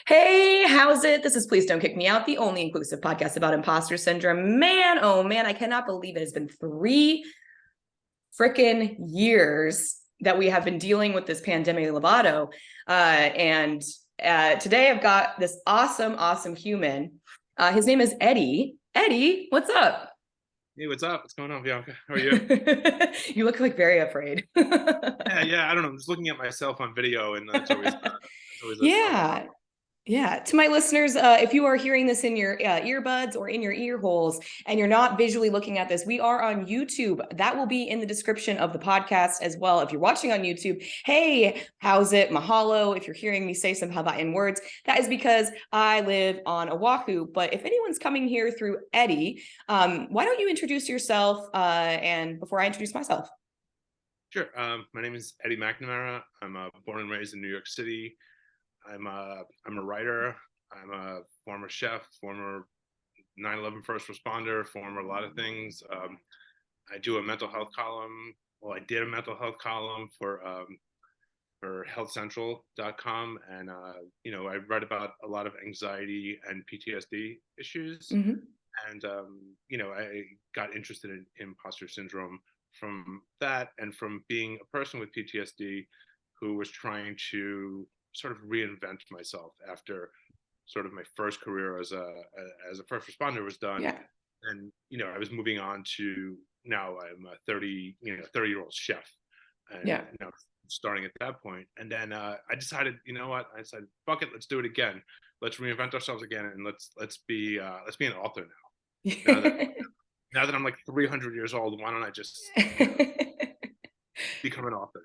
Hey, how's it? This is Please Don't Kick Me Out, the only inclusive podcast about imposter syndrome. Man, oh man, I cannot believe it has been 3 freaking years that we have been dealing with this pandemic Lovato. And Today I've got this awesome human. His name is Eddie. Eddie, what's up? Hey, what's up? What's going on, Bianca? How are you? You look like very afraid. Yeah. I don't know. I'm just looking at myself on video, and it's always a little. Yeah. Yeah, to my listeners, if you are hearing this in your earbuds or in your ear holes and you're not visually looking at this, we are on YouTube. That will be in the description of the podcast as well. If you're watching on YouTube, hey, how's it? Mahalo. If you're hearing me say some Hawaiian words, that is because I live on Oahu. But if anyone's coming here through Eddie, why don't you introduce yourself and before I introduce myself? Sure. My name is Eddie Mcnamara. I'm born and raised in New York City. I'm a writer. I'm a former chef, former 9/11 first responder, former a lot of things. I do a mental health column. Well, I did a mental health column for healthcentral.com, and I write about a lot of anxiety and PTSD issues. Mm-hmm. And I got interested in imposter syndrome from that, and from being a person with PTSD who was trying to sort of reinvent myself after sort of my first career as a first responder was done. Yeah. And I was moving on to, now I'm a 30-year-old chef, and Yeah. starting at that point. And then I decided, I said, fuck it, let's do it again. Let's reinvent ourselves again, and let's be an author now. Now that I'm like 300 years old, why don't I just become an author?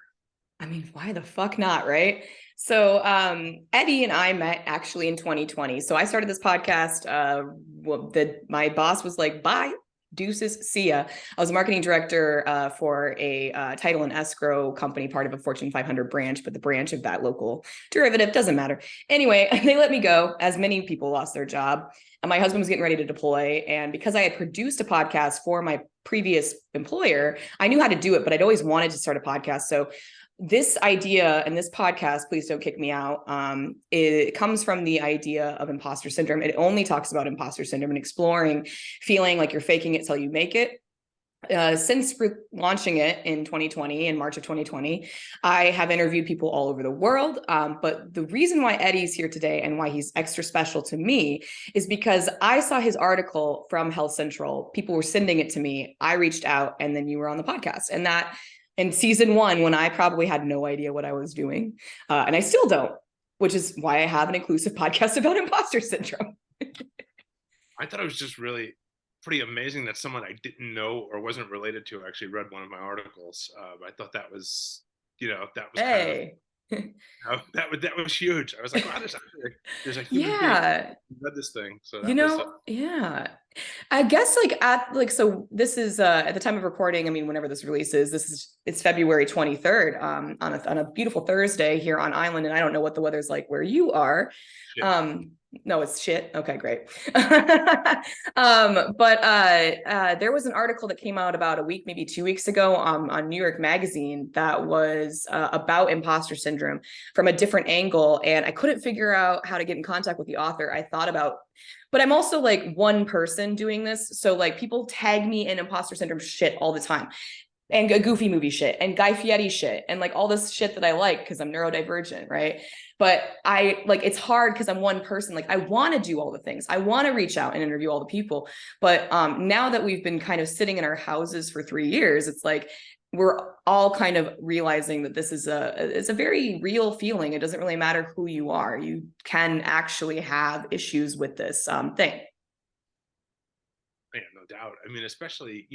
I mean, why the fuck not, right? So Eddie and I met actually in 2020. So I started this podcast. My boss was like, bye, deuces, see ya. I was a marketing director for a title and escrow company, part of a Fortune 500 branch, but the branch of that local derivative doesn't matter. Anyway, they let me go, as many people lost their job. And my husband was getting ready to deploy. And because I had produced a podcast for my previous employer, I knew how to do it, but I'd always wanted to start a podcast. So this idea and this podcast, Please Don't Kick Me Out, it comes from the idea of imposter syndrome. It only talks about imposter syndrome and exploring feeling like you're faking it till you make it. Since launching it in 2020, in March of 2020, I have interviewed people all over the world. But the reason why Eddie's here today and why he's extra special to me is because I saw his article from Health Central. People were sending it to me. I reached out, and then you were on the podcast. And that in season one, when I probably had no idea what I was doing, and I still don't, which is why I have an inclusive podcast about imposter syndrome. I thought it was just really pretty amazing that someone I didn't know or wasn't related to actually read one of my articles. I thought that was, that was kind of, Hey. that was huge. I was like, wow, there's a human being Yeah. who read this thing. So You that was, know, yeah. I guess so this is at the time of recording, I mean, whenever this releases, it's February 23rd, on a beautiful Thursday here on island. And I don't know what the weather's like where you are. shit. No, it's shit. Okay, great. There was an article that came out about a week, maybe 2 weeks ago, on New York Magazine that was about imposter syndrome from a different angle. And I couldn't figure out how to get in contact with the author. I thought about, but I'm also like one person doing this. So like people tag me in imposter syndrome shit all the time, and a Goofy movie shit and Guy Fieri shit and like all this shit that I like because I'm neurodivergent, right? But I like, it's hard because I'm one person. Like I want to do all the things. I want to reach out and interview all the people. But now that we've been kind of sitting in our houses for 3 years, it's like we're all kind of realizing that this is it's a very real feeling. It doesn't really matter who you are. You can actually have issues with this thing. Yeah, no doubt. I mean, especially,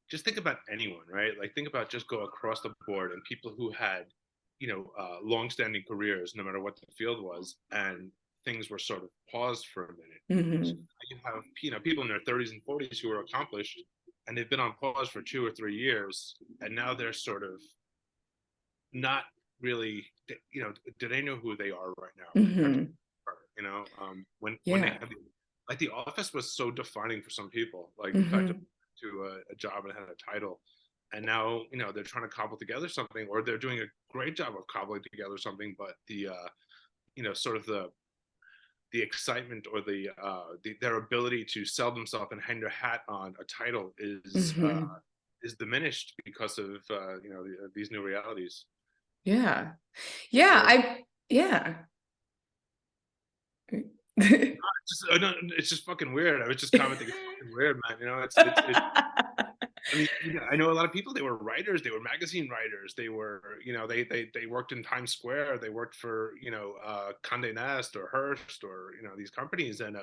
just think about anyone, right? Like, think about, just go across the board, and people who had, long-standing careers, no matter what the field was, and things were sort of paused for a minute. So Mm-hmm. you have, people in their 30s and 40s who are accomplished, and they've been on pause for 2 or 3 years, and now they're sort of not really, do they know who they are right now compared to, Mm-hmm. when they Yeah. had like, The Office was so defining for some people, like the fact that Mm-hmm. to a job and had a title, and now they're trying to cobble together something, or they're doing a great job of cobbling together something, but sort of the excitement or their ability to sell themselves and hang their hat on a title is diminished because of these new realities. Yeah. Yeah. So Yeah. it's just fucking weird. I was just commenting, it's fucking weird, man. It's I mean, I know a lot of people. They were writers. They were magazine writers. They were, they worked in Times Square. They worked for, Condé Nast or Hearst or these companies, and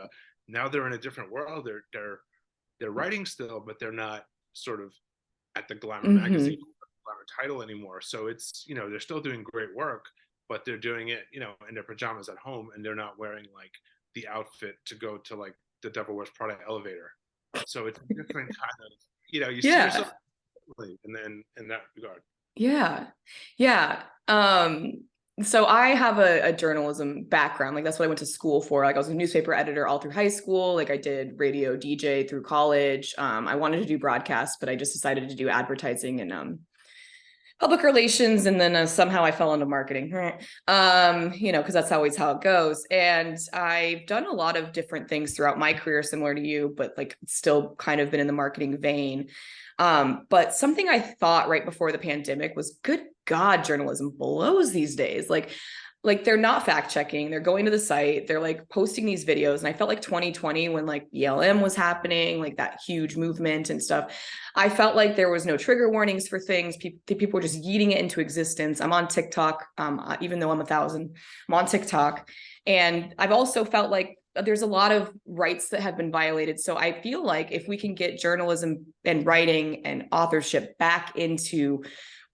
now they're in a different world. They're writing still, but they're not sort of at the Glamour magazine, Glamour title anymore. So it's they're still doing great work, but they're doing it in their pajamas at home, and they're not wearing like the outfit to go to like the Devil Wears Prada elevator. So it's a different kind of you see yourself in that regard. Yeah. Yeah. So I have a journalism background. Like that's what I went to school for. Like I was a newspaper editor all through high school. Like I did radio DJ through college. I wanted to do broadcast, but I just decided to do advertising and public relations, and then somehow I fell into marketing, because that's always how it goes. And I've done a lot of different things throughout my career, similar to you, but like still kind of been in the marketing vein. But something I thought right before the pandemic was, good God, journalism blows these days. Like they're not fact checking. They're going to the site. They're like posting these videos. And I felt like 2020, when like ELM was happening, like that huge movement and stuff, I felt like there was no trigger warnings for things. People were just yeeting it into existence. I'm on TikTok, even though I'm 1,000, I'm on TikTok. And I've also felt like there's a lot of rights that have been violated. So I feel like if we can get journalism and writing and authorship back into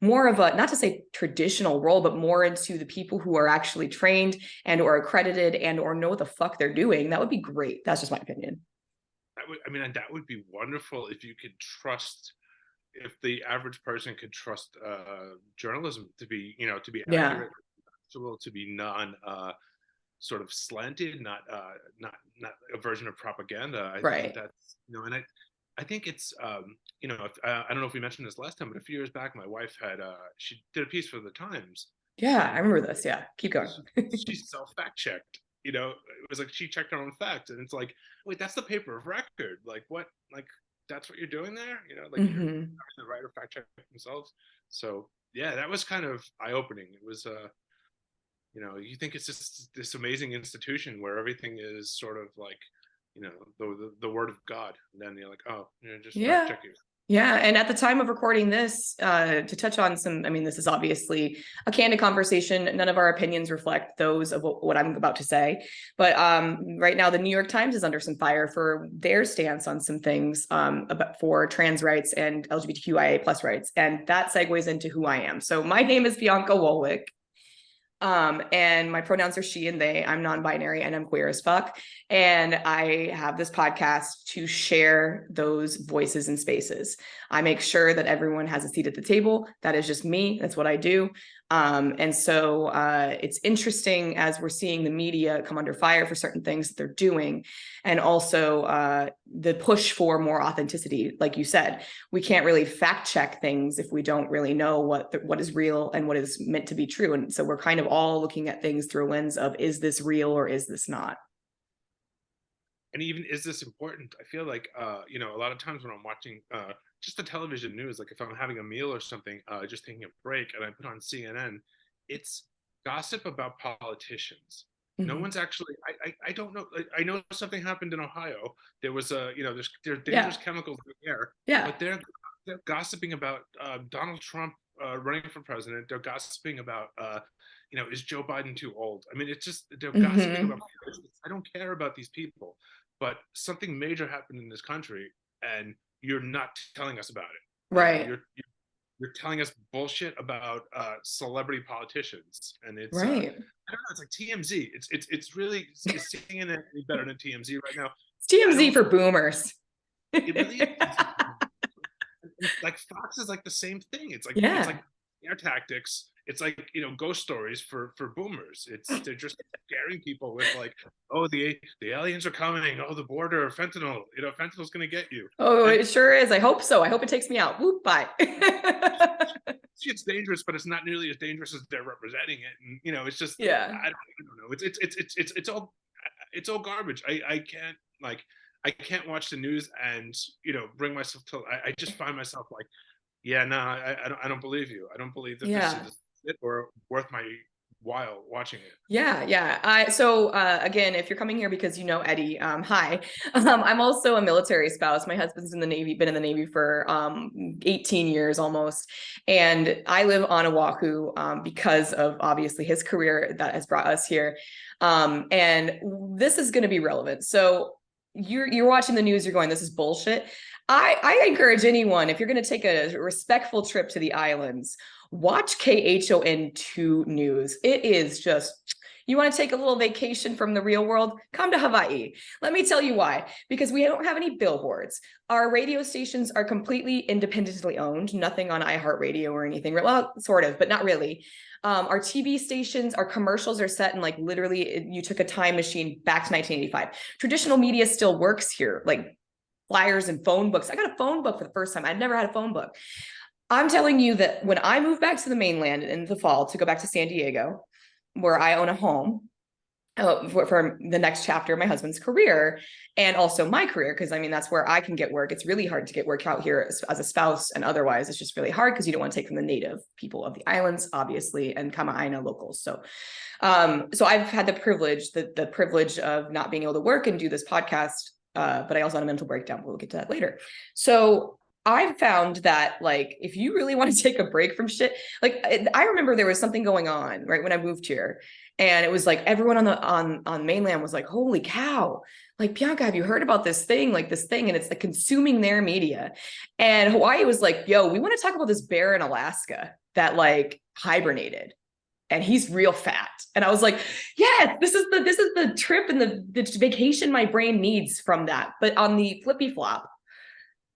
more of a, not to say traditional role, but more into the people who are actually trained and or accredited and or know what the fuck they're doing, that would be great. That's just my opinion. That would be wonderful if you could trust, if the average person could trust journalism to be, to be accurate, to be non sort of slanted, not a version of propaganda. I think that's, and I think it's, I don't know if we mentioned this last time, but a few years back, my wife had, she did a piece for the Times. Yeah, I remember this. Yeah, keep going. She self-fact checked. It was like she checked her own facts, and it's like, wait, that's the paper of record. Like what? Like that's what you're doing there? Like you're the writer fact check themselves. So yeah, that was kind of eye-opening. It was, you think it's just this amazing institution where everything is sort of like, the word of God, and then you're like, oh, just fact check you. Yeah. And at the time of recording this, to touch on some, this is obviously a candid conversation. None of our opinions reflect those of what I'm about to say. But right now, the New York Times is under some fire for their stance on some things for trans rights and LGBTQIA plus rights. And that segues into who I am. So my name is Bianca Wolwick. And my pronouns are she and they. I'm non-binary and I'm queer as fuck. And I have this podcast to share those voices and spaces. I make sure that everyone has a seat at the table. That is just me. That's what I do. And so it's interesting as we're seeing the media come under fire for certain things that they're doing. And also the push for more authenticity. Like you said, we can't really fact check things if we don't really know what is real and what is meant to be true. And so we're kind of all looking at things through a lens of, is this real or is this not? And even, is this important? I feel like, a lot of times when I'm watching just the television news, like if I'm having a meal or something, just taking a break, and I put on CNN, it's gossip about politicians. No one's actually, I don't know. I know something happened in Ohio. There was there's dangerous chemicals in the air. Yeah. But they're gossiping about Donald Trump running for president. They're gossiping about, is Joe Biden too old? It's just, they're gossiping about, I don't care about these people, but something major happened in this country and you're not telling us about it. Right. You're telling us bullshit about celebrity politicians, and it's right. I don't know. It's like TMZ. It's really, is CNN any better than TMZ right now? It's TMZ for boomers. It really is. Like Fox is like the same thing. It's like air tactics. It's like, ghost stories for boomers. They're just scaring people with like, oh, the aliens are coming. Oh, the border, fentanyl. Fentanyl's gonna get you. Oh, it sure is. I hope so. I hope it takes me out. Whoop, bye. It's dangerous, but it's not nearly as dangerous as they're representing it. And it's just Yeah. I don't know. It's all garbage. I can't like I can't watch the news and bring myself to. I just find myself like, yeah, no, I don't believe you. I don't believe that this Yeah. is it or worth my while watching it. Yeah, yeah. Again, if you're coming here because you know Eddie, hi. I'm also a military spouse. My husband's in the Navy, been in the Navy for 18 years almost. And I live on Oahu because of obviously his career that has brought us here. And this is going to be relevant. So you're watching the news, you're going, this is bullshit. I encourage anyone, if you're going to take a respectful trip to the islands, watch KHON2 News. It is just, you want to take a little vacation from the real world? Come to Hawaii. Let me tell you why. Because we don't have any billboards. Our radio stations are completely independently owned, nothing on iHeartRadio or anything. Well, sort of, but not really. Our TV stations, our commercials are set in like literally, you took a time machine back to 1985. Traditional media still works here, like flyers and phone books. I got a phone book for the first time. I'd never had a phone book. I'm telling you that when I move back to the mainland in the fall to go back to San Diego, where I own a home for the next chapter of my husband's career and also my career, because I mean, that's where I can get work. It's really hard to get work out here as a spouse, and otherwise it's just really hard because you don't want to take from the native people of the islands, obviously, and Kama'aina locals. So I've had the privilege of not being able to work and do this podcast, but I also had a mental breakdown. We'll get to that later. So I've found that like if you really want to take a break from shit, like I remember there was something going on right when I moved here, and it was like everyone on mainland was like, holy cow, like Bianca, have you heard about this thing? Like this thing, and it's like consuming their media. And Hawaii was like, yo, we want to talk about this bear in Alaska that like hibernated and he's real fat. And I was like, yes, this is the trip and the vacation my brain needs from that. But on the flippy flop,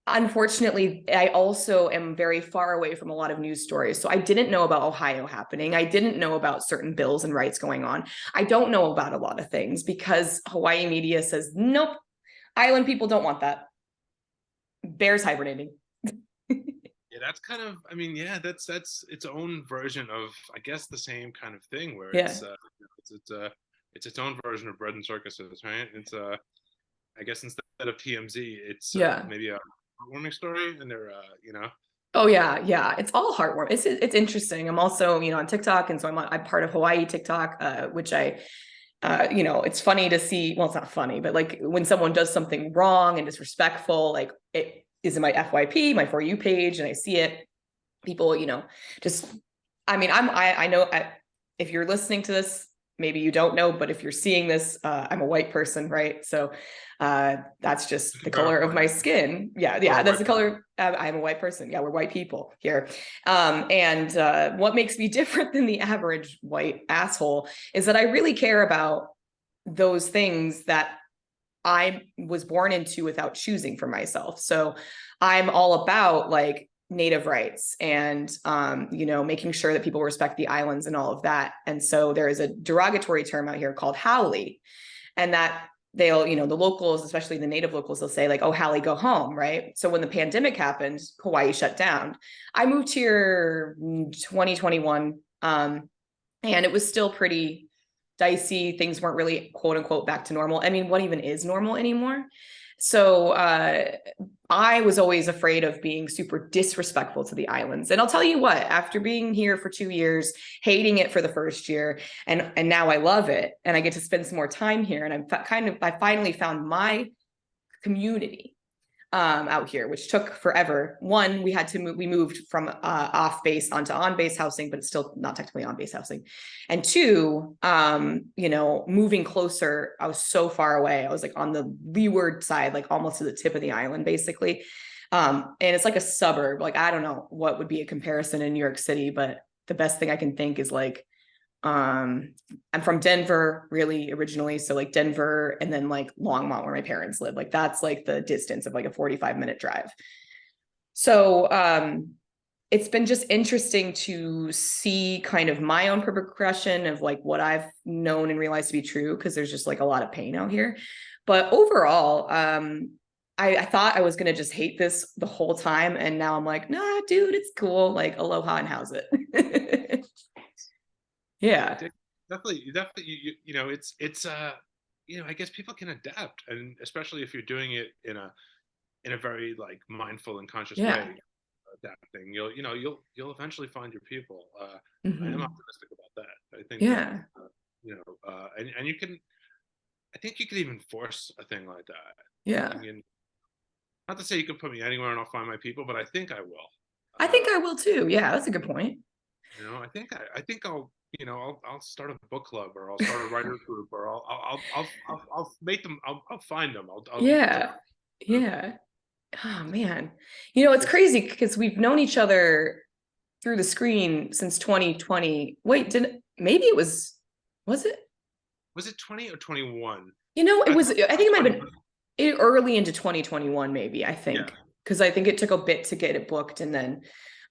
unfortunately, I also am very far away from a lot of news stories. So I didn't know about Ohio happening. I didn't know about certain bills and rights going on. I don't know about a lot of things because Hawaii media says, nope, island people don't want that. Bears hibernating. Yeah, that's kind of. I mean, yeah, that's its own version of, I guess, the same kind of thing where Yeah. it's its own version of bread and circuses, right? It's I guess instead of TMZ, it's Yeah. maybe a heartwarming story, and they're. Oh yeah, yeah. It's all heartwarming. It's interesting. I'm also, on TikTok, and so I'm part of Hawaii TikTok, which I it's funny to see. Well, it's not funny, but like when someone does something wrong and disrespectful, like it is in my FYP, my For You page, and I see it. People, just, I mean, I know if you're listening to this, maybe you don't know, but if you're seeing this, I'm a white person, right? So that's just the color of my skin. Yeah, that's the color. I'm a white person. Yeah, we're white people here. And what makes me different than the average white asshole is that I really care about those things that I was born into without choosing for myself. So I'm all about like native rights and making sure that people respect the islands and all of that. And so there is a derogatory term out here called haole, and that they'll, the locals, especially the native locals, they'll say like, oh, haole, go home, right? So when the pandemic happened, Hawaii shut down. I moved here 2021, and it was still pretty dicey. Things weren't really quote unquote back to normal. I mean, what even is normal anymore? So I was always afraid of being super disrespectful to the islands. And I'll tell you what, after being here for 2 years, hating it for the first year, and now I love it, and I get to spend some more time here, and I finally found my community out here, which took forever. One, we moved from off base onto on base housing, but it's still not technically on base housing. And two, moving closer, I was so far away. I was like on the leeward side, like almost to the tip of the island, basically. And it's like a suburb. Like, I don't know what would be a comparison in New York City, but the best thing I can think is like, I'm from Denver really originally. So like Denver and then like Longmont where my parents live, like that's like the distance of like a 45-minute drive. So it's been just interesting to see kind of my own progression of like what I've known and realized to be true, because there's just like a lot of pain out here. But overall, I thought I was gonna just hate this the whole time, and now I'm like, nah, dude, it's cool. Like, aloha and how's it? Yeah, Yeah, definitely, I guess people can adapt, and especially if you're doing it in a very like mindful and conscious yeah. way, adapting, you'll eventually find your people. I am Hmm. optimistic about that. I think that Yeah, and you can, I think you can even force a thing like that. I yeah. mean, not to say you can put me anywhere and I'll find my people, but I think I will. I think I will too. Yeah, that's a good point. I think I'll start a book club, or I'll start a writer group, or I'll make them. I'll find them. I'll try. Yeah, yeah. Oh man. You know, it's It's crazy because we've known each other through the screen since 2020. Wait, did maybe it was it? Was it 20 or 21? You know, it I was, thought I it was think it might 20. have been early into 2021, maybe, I Yeah. think. Because I think it took a bit to get it booked. And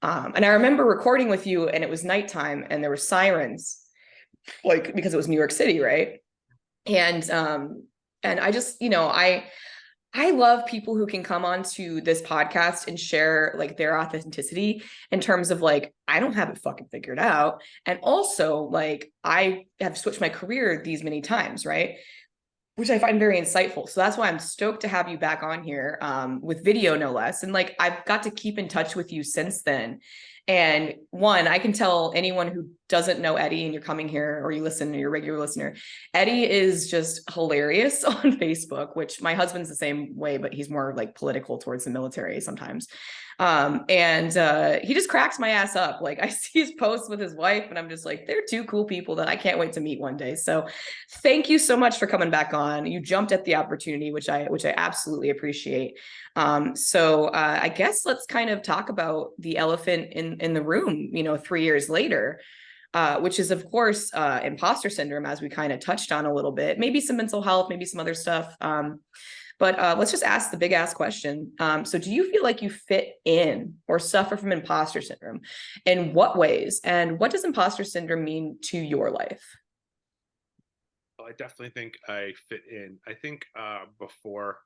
I remember recording with you and it was nighttime and there were sirens, like because it was New York City, right? And I just, I love people who can come onto this podcast and share like their authenticity in terms of like, I don't have it fucking figured out. And also, like, I have switched my career these many times, right? Which I find very insightful. So that's why I'm stoked to have you back on here with video, no less. And like, I've got to keep in touch with you since then. And one, I can tell anyone who doesn't know Eddie and you're coming here or you listen, or you're a regular listener, Eddie is just hilarious on Facebook, which my husband's the same way, but he's more like political towards the military sometimes. And he just cracks my ass up. Like I see his posts with his wife, and I'm just like, they're two cool people that I can't wait to meet one day. So thank you so much for coming back on. You jumped at the opportunity, which I absolutely appreciate. So I guess let's kind of talk about the elephant in the room, 3 years later. Which is, of course, imposter syndrome, as we kind of touched on a little bit, maybe some mental health, maybe some other stuff. But let's just ask the big ass question. So, do you feel like you fit in or suffer from imposter syndrome? In what ways? And what does imposter syndrome mean to your life? Well, I definitely think I fit in. I think before,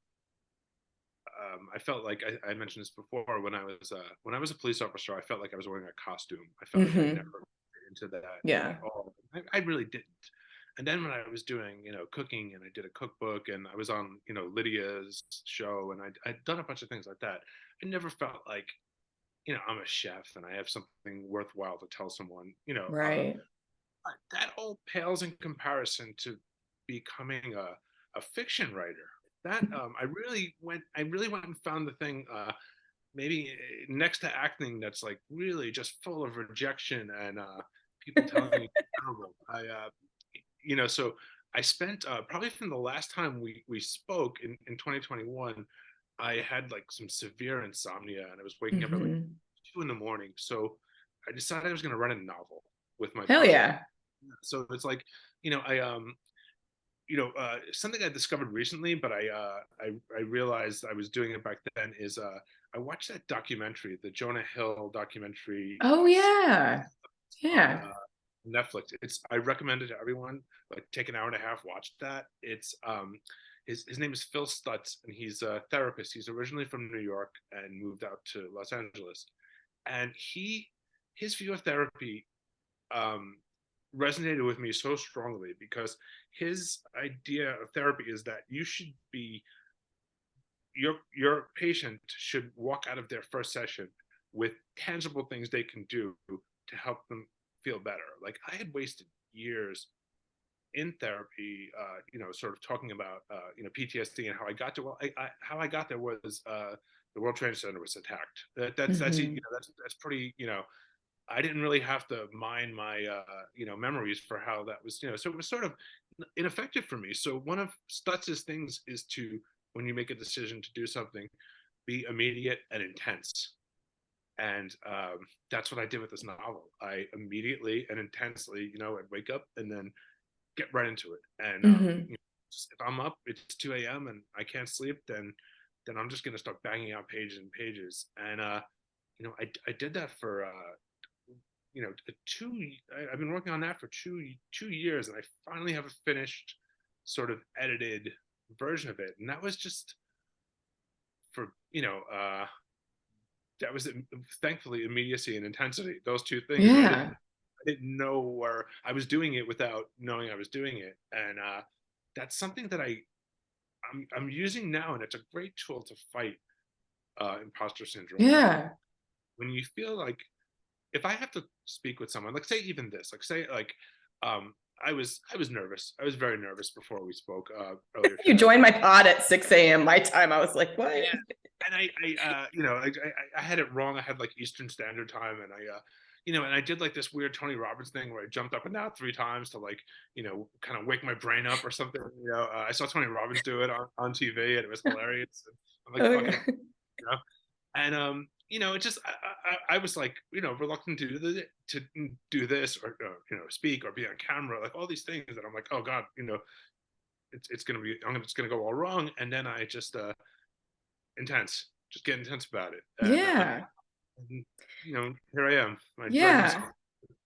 I felt like I mentioned this before, when I was a police officer, I felt like I was wearing a costume. I felt like I never Mm-hmm. fit into that Yeah. at all. I really didn't. And then when I was doing, cooking, and I did a cookbook, and I was on, Lydia's show, and I'd done a bunch of things like that, I never felt like, I'm a chef and I have something worthwhile to tell someone. Right. That all pales in comparison to becoming a fiction writer. That I really went and found the thing, maybe next to acting, that's like really just full of rejection and people telling you it's terrible. So I spent, probably from the last time we spoke in 2021, I had like some severe insomnia and I was waking up at like Mm-hmm. 2 in the morning. So I decided I was going to write a novel with my Hell partner. yeah. So it's like, I something I discovered recently, but I realized I was doing it back then, is I watched that documentary, the Jonah Hill documentary, Oh yeah. on Yeah. Netflix. I recommend it to everyone. Like, take an hour and a half, watch that. It's his name is Phil Stutz, and he's a therapist. He's originally from New York and moved out to Los Angeles, and his view of therapy um, resonated with me so strongly, because his idea of therapy is that you should be your patient should walk out of their first session with tangible things they can do to help them feel better. Like, I had wasted years in therapy, sort of talking about PTSD and how I got to. Well, how I got there was, the World Trade Center was attacked. Mm-hmm. That's pretty. I didn't really have to mine my memories for how that was. So it was sort of ineffective for me. So one of Stutz's things is to, when you make a decision to do something, be immediate and intense. And that's what I did with this novel. I immediately and intensely, I'd wake up and then get right into it. And Mm-hmm. just, if I'm up, it's 2 a.m. and I can't sleep, then I'm just gonna start banging out pages and pages. And I did that for two. I've been working on that for 2 years, and I finally have a finished, sort of edited version of it. And that was just for that was thankfully immediacy and intensity. Those two things. Yeah. I didn't know where I was doing it without knowing I was doing it, and that's something that I'm using now, and it's a great tool to fight imposter syndrome. Yeah. When you feel like, if I have to speak with someone, like say even this, like say like I was nervous. I was very nervous before we spoke earlier You today. joined my pod at 6 a.m. my time. I was like, what? Yeah. And I had it wrong. I had like Eastern Standard Time, and and I did like this weird Tony Robbins thing where I jumped up and down 3 times to like, kind of wake my brain up or something. I saw Tony Robbins do it on TV, and it was hilarious. And I'm like, Oh, fucking, yeah. and it just I was like, reluctant to do this or speak or be on camera, like all these things that I'm like, oh God, it's gonna go all wrong, and then I just get intense about it, and here I am, my journey's. Yeah.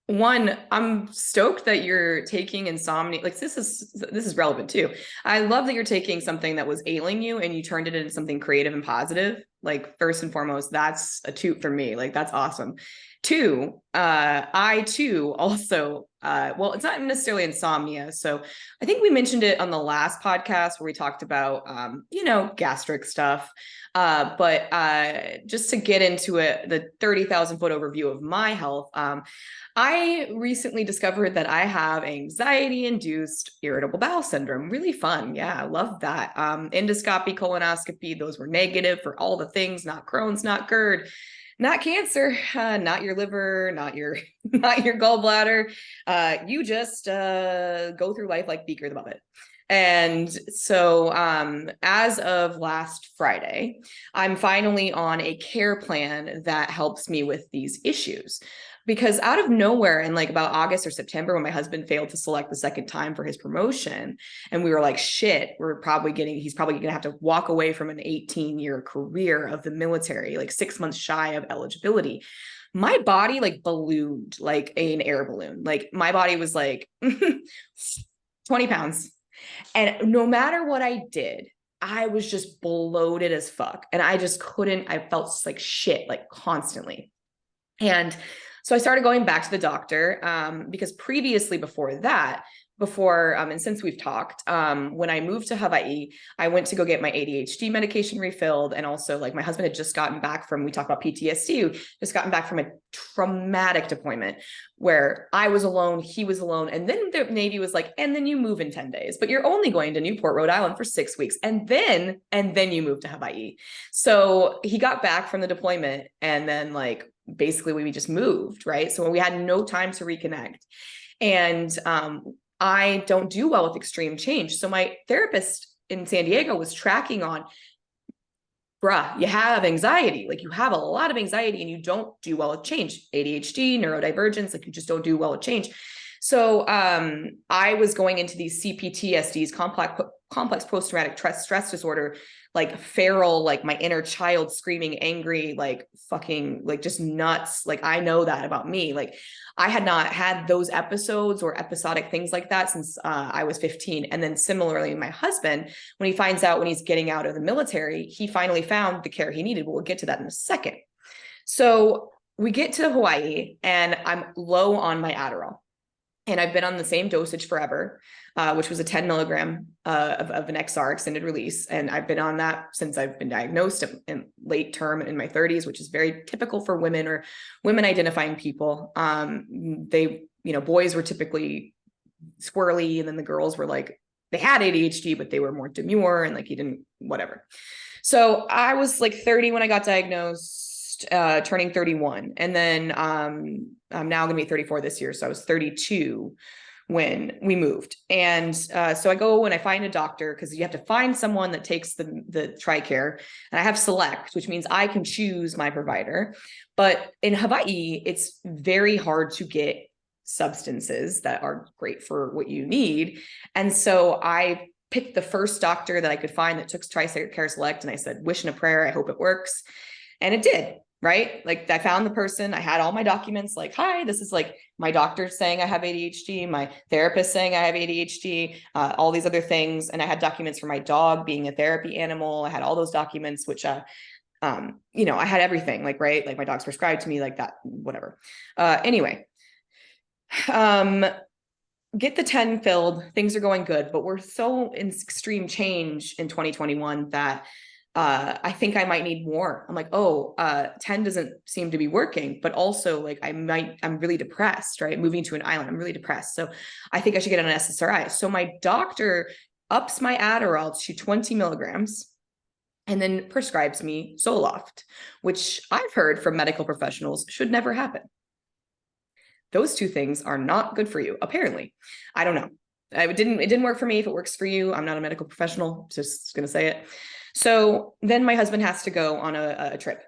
One, I'm stoked that you're taking insomnia. Like this is relevant too. I love that you're taking something that was ailing you and you turned it into something creative and positive. Like first and foremost, that's a toot for me. Like that's awesome. Two, I too also well, it's not necessarily insomnia. So I think we mentioned it on the last podcast where we talked about gastric stuff. But just to get into it, the 30,000-foot overview of my health. I recently discovered that I have anxiety-induced irritable bowel syndrome. Really fun. Yeah, I love that. Endoscopy, colonoscopy, those were negative for all the things, not Crohn's, not GERD, not cancer, not your liver, not your not your gallbladder. You just go through life like Beaker the Muppet. And so as of last Friday, I'm finally on a care plan that helps me with these issues. Because out of nowhere, in like about August or September, when my husband failed to select the second time for his promotion, and we were like, shit, he's probably going to have to walk away from an 18-year career of the military, like 6 months shy of eligibility. My body like ballooned like an air balloon. Like my body was like 20 pounds. And no matter what I did, I was just bloated as fuck. And I just couldn't, I felt like shit, like constantly. And so I started going back to the doctor because previously and since we've talked, when I moved to Hawaii, I went to go get my ADHD medication refilled. And also like my husband had just gotten back from, we talked about PTSD, just gotten back from a traumatic deployment where I was alone, he was alone. And then the Navy was like, and then you move in 10 days, but you're only going to Newport, Rhode Island for 6 weeks. And then you move to Hawaii. So he got back from the deployment and then like, basically we just moved, right? So we had no time to reconnect. And I don't do well with extreme change. So my therapist in San Diego was tracking on, bruh, you have anxiety. Like you have a lot of anxiety and you don't do well with change. ADHD, neurodivergence, like you just don't do well with change. So I was going into these CPTSDs, complex post-traumatic stress disorder, like feral, like my inner child screaming, angry, like fucking, like just nuts. Like I know that about me. Like I had not had those episodes or episodic things like that since I was 15. And then similarly, my husband, when he finds out when he's getting out of the military, he finally found the care he needed. We'll get to that in a second. So we get to Hawaii and I'm low on my Adderall. And I've been on the same dosage forever, which was a 10 milligram of an XR extended release. And I've been on that since I've been diagnosed in late term in my 30s, which is very typical for women or women identifying people. Boys were typically squirrely, and then the girls were like, they had ADHD, but they were more demure and like, you didn't, whatever. So I was like 30 when I got diagnosed, turning 31. And then I'm now going to be 34 this year. So I was 32 when we moved. And so I go and I find a doctor because you have to find someone that takes the TRICARE. And I have Select, which means I can choose my provider. But in Hawaii, it's very hard to get substances that are great for what you need. And so I picked the first doctor that I could find that took TRICARE Select. And I said, wish and a prayer, I hope it works. And it did. right? Like I found the person, I had all my documents, like, hi, this is like my doctor saying I have ADHD, my therapist saying I have ADHD, all these other things. And I had documents for my dog being a therapy animal. I had all those documents, which, I had everything, like, right. Like my dog's prescribed to me, like that, whatever. Anyway, get the 10 filled, things are going good, but we're so in extreme change in 2021 that I think I might need more. I'm like, 10 doesn't seem to be working, but also like I'm really depressed, right? Moving to an island, I'm really depressed. So I think I should get an SSRI. So my doctor ups my Adderall to 20 milligrams and then prescribes me Zoloft, which I've heard from medical professionals should never happen. Those two things are not good for you, apparently. I don't know. It didn't work for me. If it works for you, I'm not a medical professional, just gonna say it. So then my husband has to go on a trip.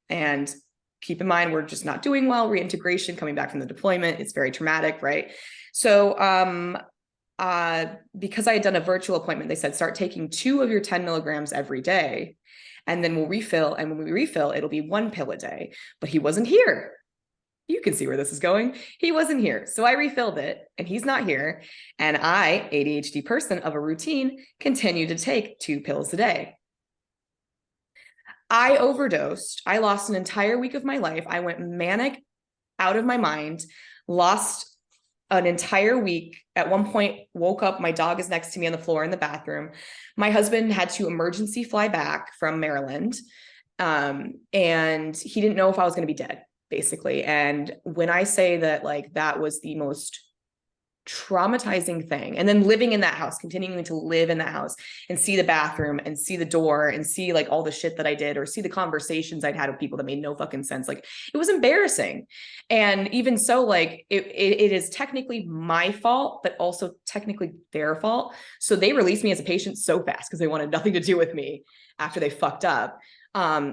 And keep in mind, we're just not doing well, reintegration, coming back from the deployment. It's very traumatic, right? So because I had done a virtual appointment, they said, start taking 2 of your 10 milligrams every day, and then we'll refill. And when we refill, it'll be 1 pill a day. But he wasn't here. You can see where this is going. He wasn't here. So I refilled it and he's not here. And I, ADHD person of a routine, continue to take 2 pills a day. I overdosed. I lost an entire week of my life. I went manic, out of my mind, lost an entire week. At one point, woke up, my dog is next to me on the floor in the bathroom. My husband had to emergency fly back from Maryland. And he didn't know if I was going to be dead, basically. And when I say that, like, that was the most traumatizing thing. And then living in that house, continuing to live in that house and see the bathroom and see the door and see like all the shit that I did, or see the conversations I'd had with people that made no fucking sense. Like, it was embarrassing. And even so, like it is technically my fault, but also technically their fault. So they released me as a patient so fast because they wanted nothing to do with me after they fucked up.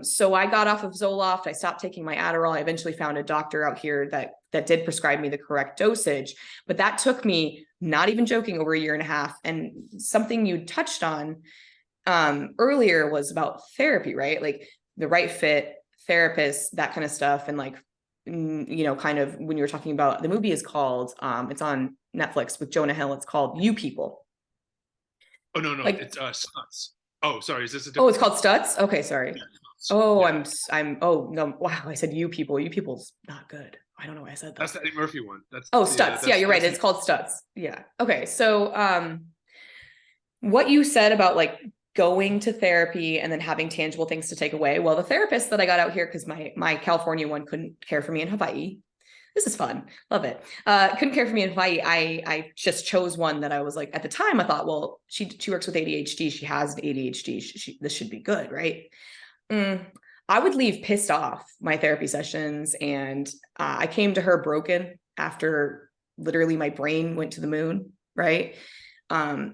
So I got off of Zoloft. I stopped taking my Adderall. I eventually found a doctor out here that did prescribe me the correct dosage, but that took me, not even joking, over 1.5 years. And something you touched on earlier was about therapy, right? Like the right fit, therapist, that kind of stuff. And like, kind of when you were talking about, the movie is called, it's on Netflix with Jonah Hill. It's called You People. Oh no, Like, it's Snuts. Oh, sorry, is this a oh, different it's called Stutz. Okay, sorry. Yeah, Oh, yeah. oh no, wow, I said You People. You People's not good. I don't know why I said that. That's the Eddie Murphy one. That's Oh, the Stutz. Yeah, you're right. It's called Stutz. Yeah. Okay. So what you said about like going to therapy and then having tangible things to take away. Well, the therapist that I got out here, because my California one couldn't care for me in Hawaii. This is fun. Love it. Couldn't care for me in Hawaii. I just chose one that I was like, at the time I thought, well, she works with ADHD. She has ADHD. This should be good, right? I would leave pissed off my therapy sessions, and I came to her broken after literally my brain went to the moon, right?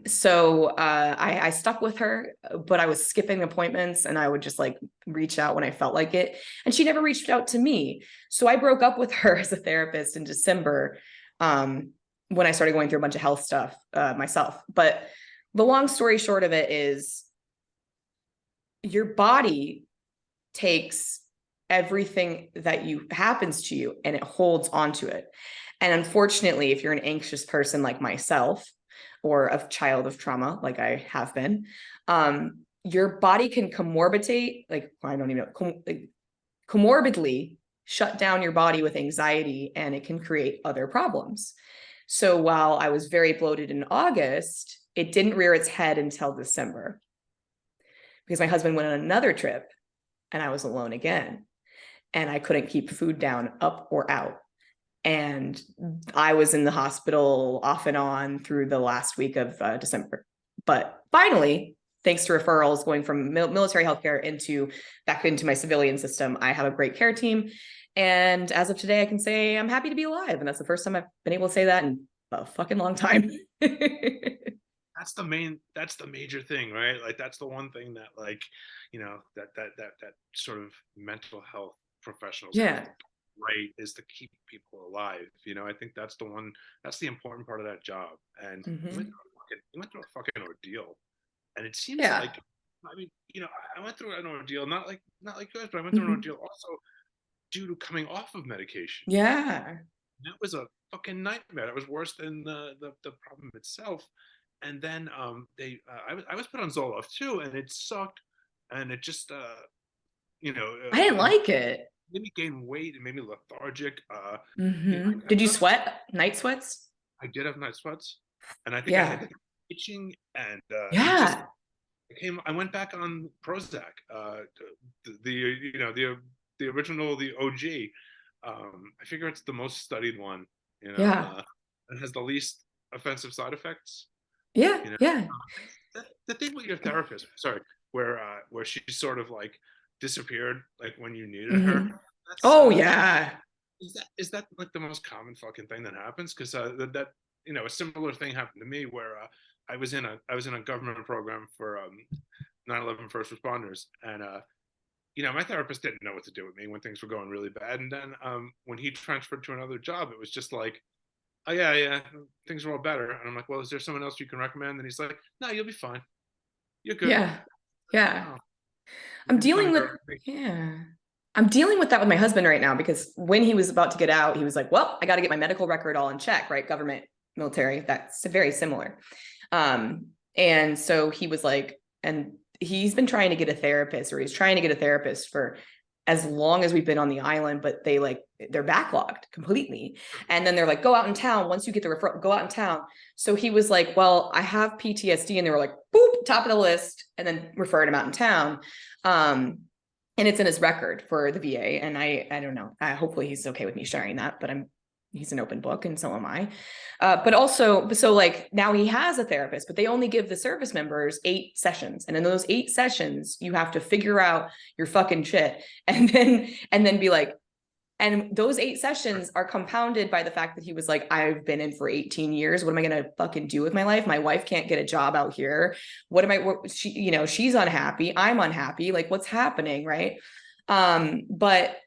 So I stuck with her, but I was skipping appointments and I would just like reach out when I felt like it. And she never reached out to me. So I broke up with her as a therapist in December, when I started going through a bunch of health stuff myself. But the long story short of it is, your body takes everything that happens to you and it holds onto it. And unfortunately, if you're an anxious person like myself, or a child of trauma like I have been, your body can comorbidate, like, I don't even know, comorbidly shut down your body with anxiety, and it can create other problems. So while I was very bloated in August, it didn't rear its head until December, because my husband went on another trip and I was alone again, and I couldn't keep food down, up or out. And I was in the hospital off and on through the last week of December. But finally, thanks to referrals going from military healthcare back into my civilian system, I have a great care team. And as of today, I can say I'm happy to be alive. And that's the first time I've been able to say that in a fucking long time. That's the major thing, right? Like that's the one thing that, like, that sort of mental health professionals have Yeah. to do right, is to keep people alive. I think that's the important part of that job. And Mm-hmm. you went through a fucking ordeal, and it seems Yeah. like, I mean, I went through an ordeal, not like yours, but I went through an Mm-hmm. ordeal also. due to coming off of medication. Yeah. That was a fucking nightmare. That was worse than the problem itself. And then I was put on Zoloft too, and it sucked, and it just I didn't it like it. made me gain weight. It made me lethargic. I Did you noticed sweat? Night sweats? I did have night sweats, and I think I Yeah. had itching, and it just Yeah. came. I went back on Prozac, the the original, the OG. I figure it's the most studied one, Yeah. and has the least offensive side effects. Yeah. You know, Yeah. the thing with your therapist, sorry, where she sort of like disappeared like when you needed her. hmm That's Oh yeah. is that like the most common fucking thing that happens? Because that a similar thing happened to me where I was in a government program for 9/11 first responders, and my therapist didn't know what to do with me when things were going really bad. And then when he transferred to another job, it was just like, oh yeah, yeah, things are all better. And I'm like, well, is there someone else you can recommend? And he's like, no, you'll be fine. You're good. Yeah. Yeah. Oh, I'm it's funny. dealing with yeah. I'm dealing with that with my husband right now because when he was about to get out, he was like, "Well, I got to get my medical record all in check, right? Government, military, that's very similar." And so he was like, and he's been trying to get a therapist, or he's trying to get a therapist for as long as we've been on the island, but they're backlogged completely. And then they're like, go out in town. Once you get the referral, go out in town. So he was like, well, I have PTSD. And they were like, boop, top of the list, and then referred him out in town. And it's in his record for the VA. And I don't know. Hopefully he's okay with me sharing that, but he's an open book, and so am I. But also, so like now he has a therapist, but they only give the service members 8 sessions. And in those 8 sessions, you have to figure out your fucking shit and then be like, and those 8 sessions are compounded by the fact that he was like, I've been in for 18 years. What am I going to fucking do with my life? My wife can't get a job out here. She's unhappy. I'm unhappy. Like, what's happening? Right. But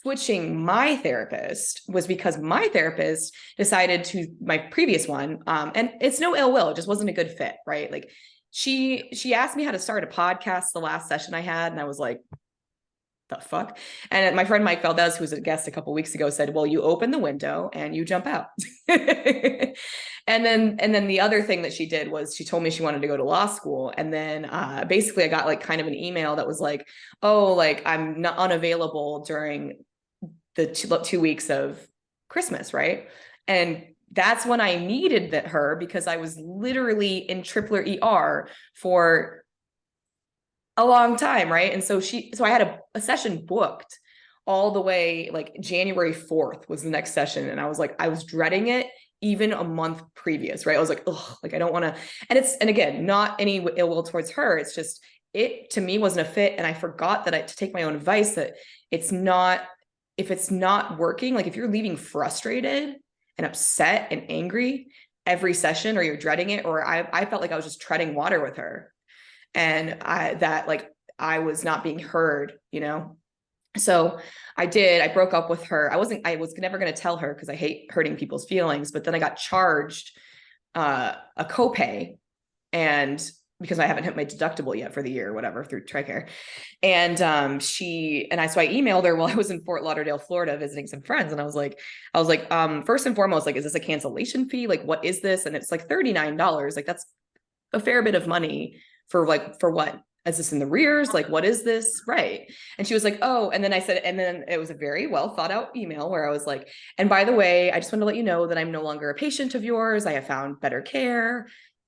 switching my therapist was because my therapist decided to my previous one. And it's no ill will. It just wasn't a good fit. Right. Like she asked me how to start a podcast the last session I had. And I was like, the fuck? And my friend Mike Valdez, who was a guest a couple of weeks ago, said, well, you open the window and you jump out. And then the other thing that she did was she told me she wanted to go to law school. And then basically I got like kind of an email that was like, oh, like I'm not unavailable during the 2 weeks of Christmas, right? And that's when I needed her because I was literally in tripler ER for a long time, right? And so I had a session booked all the way, like January 4th was the next session. And I was dreading it even a month previous, right? I was like, oh, like I don't want to, and again, not any ill will towards her. It's just, it to me wasn't a fit. And I forgot to take my own advice that if it's not working, like if you're leaving frustrated and upset and angry every session, or you're dreading it, or I felt like I was just treading water with her. And I was not being heard, So I broke up with her. I was never going to tell her because I hate hurting people's feelings, but then I got charged a copay, and because I haven't hit my deductible yet for the year or whatever through TRICARE. And so I emailed her while I was in Fort Lauderdale, Florida, visiting some friends. And I was like, first and foremost, like, is this a cancellation fee? Like, what is this? And it's like $39. Like, that's a fair bit of money for what? Is this in the rears? Like, what is this? Right. And she was like, oh, and then I said, and then it was a very well thought out email where I was like, and by the way, I just want to let you know that I'm no longer a patient of yours. I have found better care.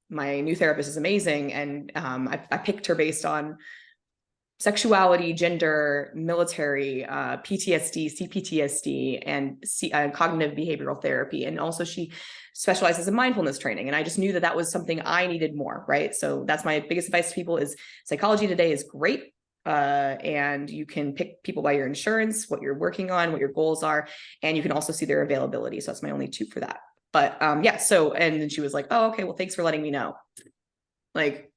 My new therapist is amazing. And I picked her based on sexuality, gender, military, PTSD, CPTSD, and cognitive behavioral therapy. And also she specializes in mindfulness training. And I just knew that was something I needed more, right? So that's my biggest advice to people is Psychology Today is great. And you can pick people by your insurance, what you're working on, what your goals are, and you can also see their availability. So that's my only tip for that. But yeah, so, and then she was like, oh, okay, well, thanks for letting me know. Like,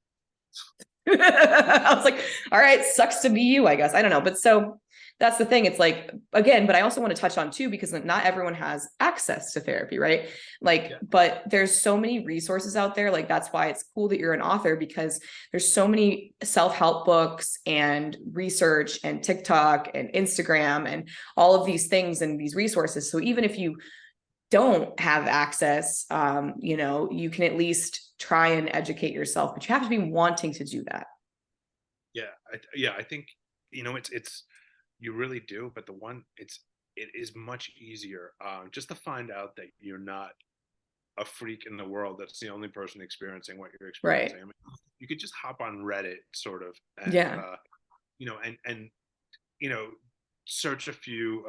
I was like, all right, sucks to be you, I guess. I don't know. But so that's the thing. It's like, again, but I also want to touch on too, because not everyone has access to therapy, right? Like, but there's so many resources out there. Like, that's why it's cool that you're an author, because there's so many self-help books and research and TikTok and Instagram and all of these things and these resources. So even if you don't have access, you know, you can at least try and educate yourself, but you have to be wanting to do that. I think, you know, it's you really do, but it is much easier, just to find out that you're not a freak in the world that's the only person experiencing what you're Right. experiencing. I mean, you could just hop on Reddit, sort of, and Yeah. you know, and you know, search a few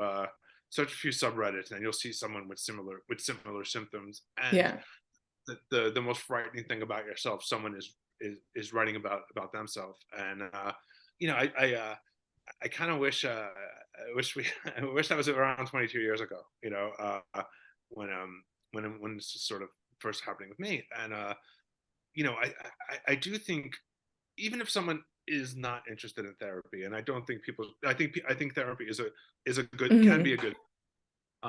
subreddits, and you'll see someone with similar symptoms. And Yeah. the most frightening thing about yourself, someone is writing about themselves. And you know, I kind of wish I wish I was around 22 years ago, you know, when when this is sort of first happening with me. And you know, I do think, even if someone is not interested in therapy, and I don't think people, I think therapy is a good, can be a good,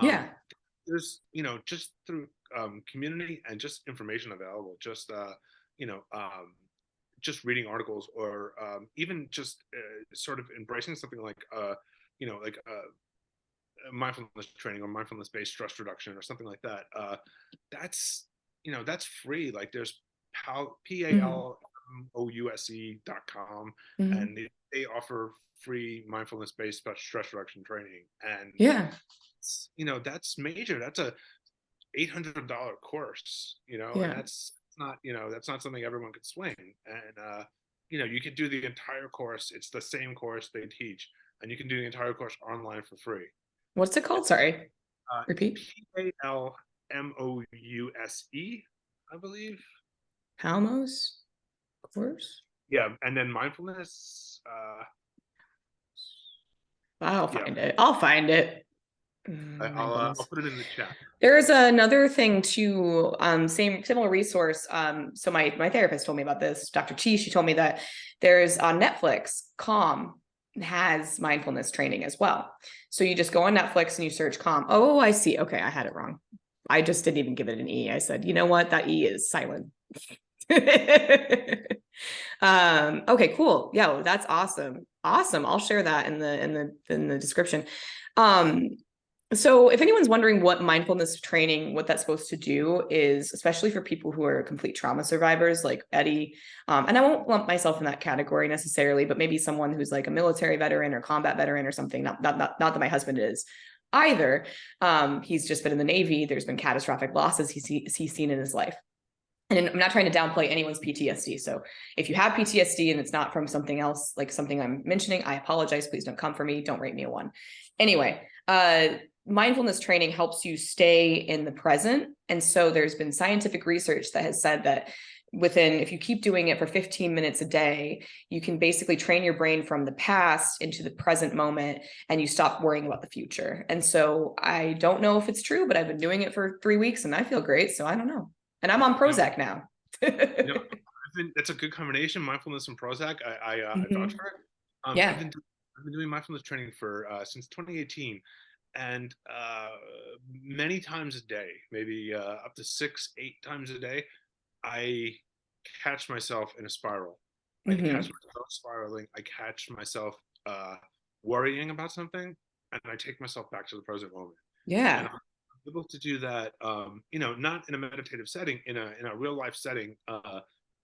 Yeah. there's, you know, just through community and just information available, just you know, just reading articles, or even just sort of embracing something like you know, like mindfulness training or mindfulness based stress reduction or something like that. That's, you know, that's free. Like, there's PALMOUSE.com, Mm-hmm. and they offer free mindfulness based stress reduction training. And Yeah. you know, that's major. That's a $800 course, you know, and Yeah. that's not, you know, that's not something everyone could swing. And you know, you could do the entire course. It's the same course they teach, and you can do the entire course online for free. What's it called? Sorry. It's Repeat. PALMOUSE, I believe. Halmos course. Yeah, and then mindfulness. I'll Yeah, find it. I'll find it. I'll Mindfulness. put it in the chat. There's another thing too, similar resource. So my therapist told me about this, Dr. Chi. She told me that there's on Netflix, Calm has mindfulness training as well. So you just go on Netflix and you search Calm. Oh, I see. Okay, I had it wrong. I just didn't even give it an E. I said, you know what? That E is silent. Okay, cool. Yeah, well, that's awesome. Awesome. I'll share that in the description. Um, so if anyone's wondering what mindfulness training, what that's supposed to do is, especially for people who are complete trauma survivors like Eddie, and I won't lump myself in that category necessarily, but maybe someone who's like a military veteran or combat veteran or something, not that my husband is either. He's just been in the Navy. There's been catastrophic losses he's seen in his life. And I'm not trying to downplay anyone's PTSD. So if you have PTSD and it's not from something else, like something I'm mentioning, I apologize. Please don't come for me. Don't rate me a 1. Anyway, mindfulness training helps you stay in the present. And so there's been scientific research that has said that if you keep doing it for 15 minutes a day, you can basically train your brain from the past into the present moment, and you stop worrying about the future. And so I don't know if it's true, but I've been doing it for 3 weeks and I feel great. So I don't know. And I'm on Prozac now. You know, that's a good combination, mindfulness and Prozac. I vouch for it. Yeah. I've been doing mindfulness training for since 2018, and many times a day, maybe up to 6, 8 times a day, I catch myself in a spiral. I catch myself spiraling. I catch myself worrying about something, and I take myself back to the present moment. And Yeah. I'm able to do that, you know, not in a meditative setting, in a real life setting,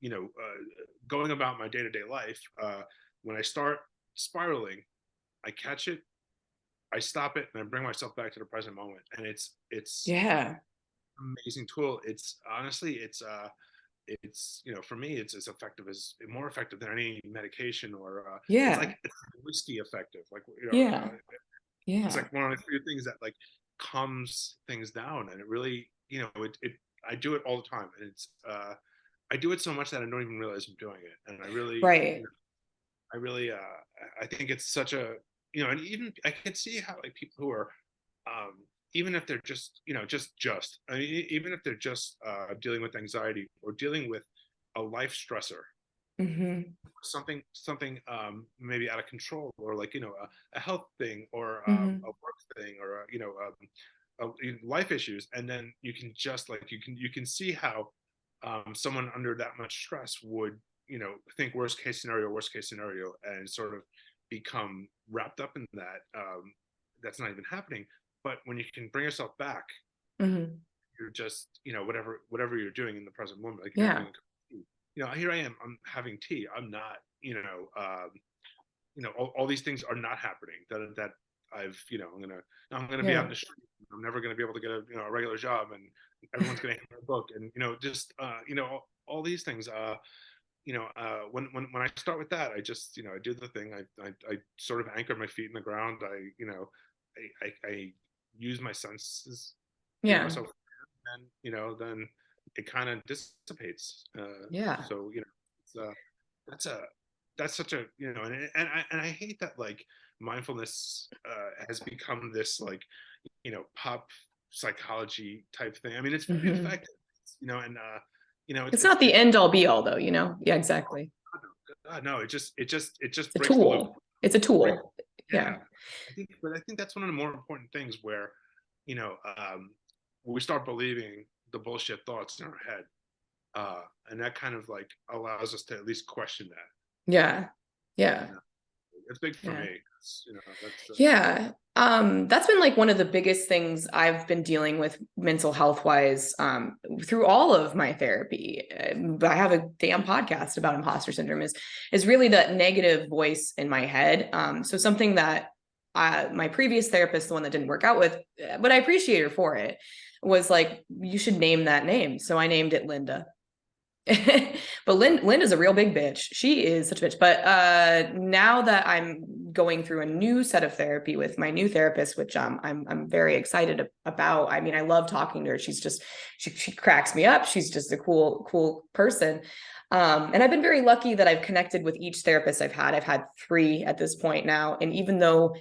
you know, going about my day to day life. When I start spiraling, I catch it, I stop it, and I bring myself back to the present moment. And it's Yeah. amazing tool. It's honestly, it's, you know, for me, it's as effective as more effective than any medication, or Yeah. it's whiskey effective. Like, you know, Yeah. it's Yeah. like one of the few things that like calms things down. And it really, you know, it I do it all the time, and it's I do it so much that I don't even realize I'm doing it. And I really, you Right. know, I really I think it's such a, you know, and even I can see how, like, people who are even if they're just, you know, just I mean, even if they're just dealing with anxiety or dealing with a life stressor, Mm-hmm. something maybe out of control, or like, a health thing, or Mm-hmm. a work thing, or life issues, and then you can just like you can see how someone under that much stress would, think worst case scenario, and sort of become wrapped up in that. That's not even happening. But when you can bring yourself back, Mm-hmm. you're just, whatever you're doing in the present moment, like you're Yeah. having here I am, I'm having tea, I'm not, all these things are not happening that I've, I'm gonna be out in Yeah. the street, I'm never gonna be able to get a regular job, and everyone's gonna hand me a book, and just all these things. When I start with that, I just, I do the thing. I sort of anchor my feet in the ground. I use my senses, feel Yeah. myself, and then it kind of dissipates. Yeah. So it's that's a that's such a, and I hate that, like, mindfulness has become this, like, pop psychology type thing. I mean, it's very Mm-hmm. effective, and It's not the end all be all though, Yeah, oh, exactly. God, no, it just It's a breaks the loop. tool. It's a Break, tool. yeah, Yeah. but I think that's one of the more important things, where you know um, we start believing the bullshit thoughts in our head, and that kind of like allows us to at least question that. Yeah. Yeah. And it's big for Yeah. me. That's Yeah. That's been like one of the biggest things I've been dealing with mental health wise, through all of my therapy. I have a damn podcast about imposter syndrome is really that negative voice in my head. So something that my previous therapist, the one that didn't work out with, but I appreciate her for it, was like, you should name that name. So I named it Linda. But Linda's a real big bitch. She is such a bitch. But now that I'm going through a new set of therapy with my new therapist, which I'm very excited about. I mean, I love talking to her. She's just she cracks me up. She's just a cool person. And I've been very lucky that I've connected with each therapist I've had. I've had 3 at this point now, and even though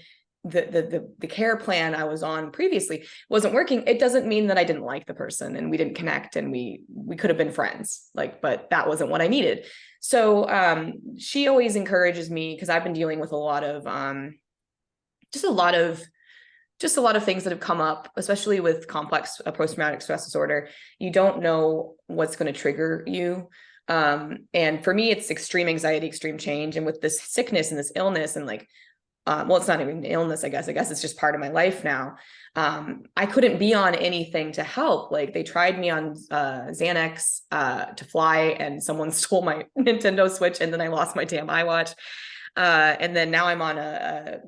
the care plan I was on previously wasn't working, it doesn't mean that I didn't like the person and we didn't connect and we could have been friends, like, but that wasn't what I needed. So she always encourages me, because I've been dealing with a lot of just a lot of things that have come up, especially with complex post-traumatic stress disorder. You don't know what's going to trigger you. And for me, it's extreme anxiety, extreme change. And with this sickness and this illness, and like, well, it's not even an illness, I guess it's just part of my life now. I couldn't be on anything to help. Like, they tried me on Xanax to fly, and someone stole my Nintendo Switch, and then I lost my damn iWatch. And then now I'm on a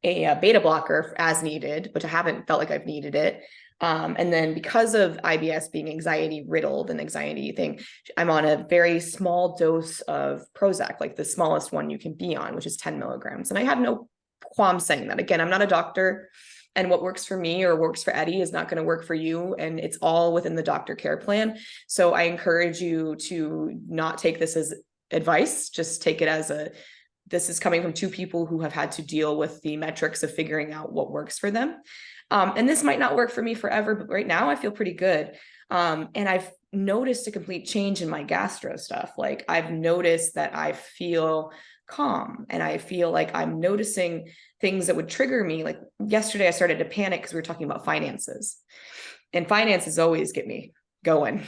beta blocker as needed, which I haven't felt like I've needed it. And then because of IBS being anxiety riddled and anxiety thing, I'm on a very small dose of Prozac, like the smallest one you can be on, which is 10 milligrams. And I have no qualm saying that. Again, I'm not a doctor, and what works for me or works for Eddie is not going to work for you. And it's all within the doctor care plan. So I encourage you to not take this as advice, just take it as this is coming from 2 people who have had to deal with the metrics of figuring out what works for them. And this might not work for me forever, but right now I feel pretty good. And I've noticed a complete change in my gastro stuff. Like, I've noticed that I feel calm, and I feel like I'm noticing things that would trigger me. Like yesterday, I started to panic because we were talking about finances, and finances always get me going,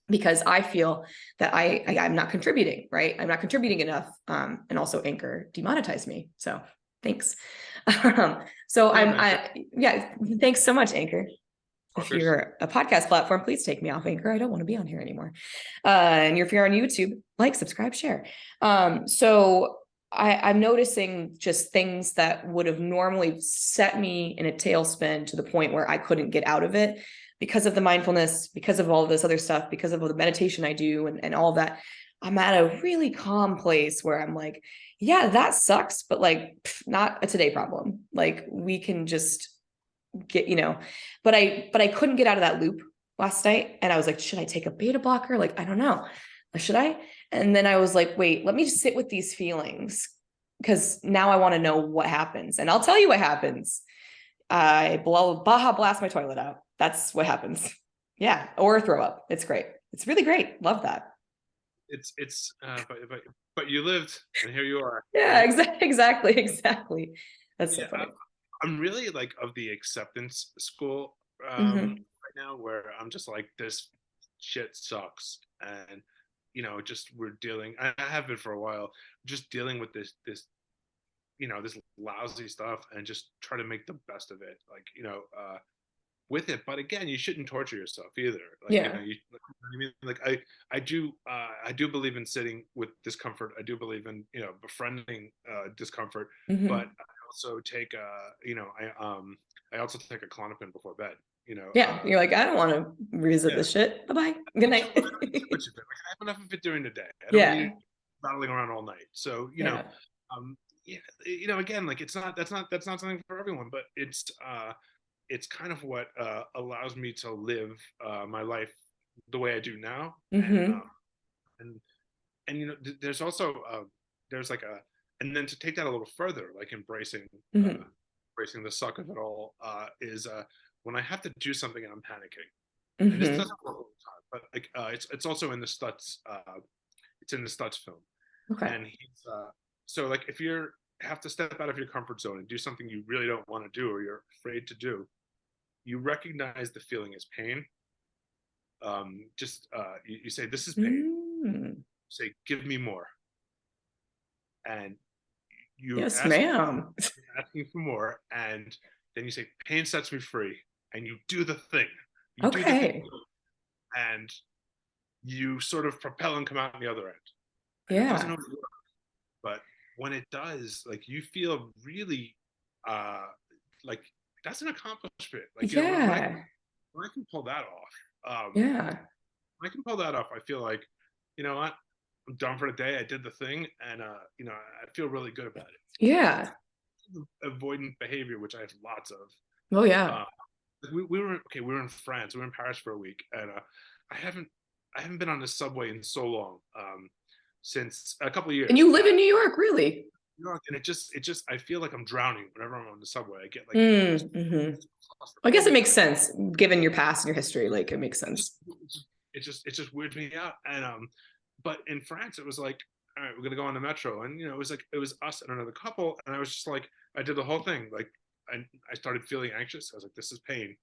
because I feel that I'm not contributing, right? I'm not contributing enough. And also Anchor demonetized me. So thanks. So yeah, thanks so much, Anchor. If you're a podcast platform, please take me off Anchor. I don't want to be on here anymore. And if you're on YouTube, like, subscribe, share. So I'm noticing just things that would have normally set me in a tailspin to the point where I couldn't get out of it, because of the mindfulness, because of all this other stuff, because of all the meditation I do and all of that. I'm at a really calm place where I'm like, yeah, that sucks, but like, not a today problem. Like, we can just get, but I couldn't get out of that loop last night. And I was like, should I take a beta blocker? Like, I don't know. Should I? And then I was like, wait, let me just sit with these feelings, because now I want to know what happens. And I'll tell you what happens. I Baja blast my toilet out. That's what happens. Yeah. Or throw up. It's great. It's really great. Love that. but you lived, and here you are, Yeah, right? exactly. That's so Yeah, funny. I'm really like of the acceptance school Hmm. right now, where I'm just like, this shit sucks, and just we're dealing. I have been for a while, just dealing with this this lousy stuff, and just try to make the best of it. Like with it, but again, you shouldn't torture yourself either. Like Yeah. I mean, like I do believe in sitting with discomfort. I do believe in befriending discomfort, but Hmm. I also take I also take a Klonopin before bed. Yeah. You're like, I don't want to revisit Yeah, this shit. Bye-bye. Good I night. don't need too much of it. Like, I have enough of it during the day. I don't need Yeah. it battling around all night. So Yeah. um, yeah, again, like that's not something for everyone, but it's kind of what allows me to live my life the way I do now, Hmm. and there's also there's like and then to take that a little further, like Hmm. embracing the suck of it all is when I have to do something and I'm panicking, and this Hmm. doesn't work all the time, but like it's also in the Stutz it's in the Stutz film, Okay. and he's so like if you're have to step out of your comfort zone and do something you really don't want to do or you're afraid to do, you recognize the feeling as pain. Just you say, this is pain. Mm. Say, give me more, and you're Yes, ma'am. asking for more, and then you say, pain sets me free, and you do the thing. You do the thing, Okay. and you sort of propel and come out on the other end. And it doesn't Yeah. always work, but when it does, like you feel really uh like that's an accomplishment. Like Yeah. when I can pull that off, Yeah. when I can pull that off, I feel like, what, I'm done for the day. I did the thing, and I feel really good about it. Yeah. Avoidant behavior, which I have lots of. Oh, yeah. Uh, we were okay. We were in France. We were in Paris for a week, and I haven't I haven't been on the subway in so long, since a couple of And years. you live in New York, really? New York, and it just I feel like I'm drowning whenever I'm on the subway. I get like Mm-hmm. I guess it claustrophobic, makes and sense given your past and your history. Like, it makes sense. it just weirds me out. And but in France, it was like, all right, we're gonna go on the metro, and it was like it was us and another couple, and I was just like, I did the whole thing. Like, I started feeling anxious. I was like, this is pain.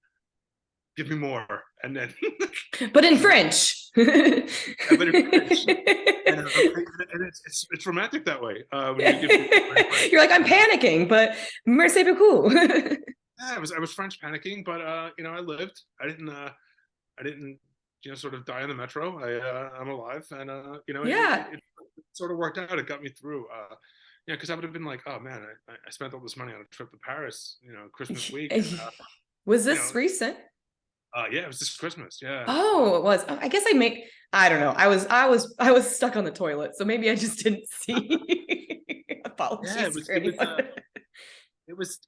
Give me more, and then But in French. yeah, but in French, and it's romantic that way. When you give people in French, You're like, I'm panicking, but merci beaucoup. yeah, I was French panicking, but I lived. I didn't sort of die on the metro. I'm alive, and Yeah. it sort of worked out. It got me through. Because I would have been like, oh man, I spent all this money on a trip to Paris, Christmas week, and Was you know, this recent? yeah, it was this Christmas, yeah. Oh, it was. Oh, I guess I don't know. I was stuck on the toilet, so maybe I just didn't see. Yeah, Apologies for anyone. it was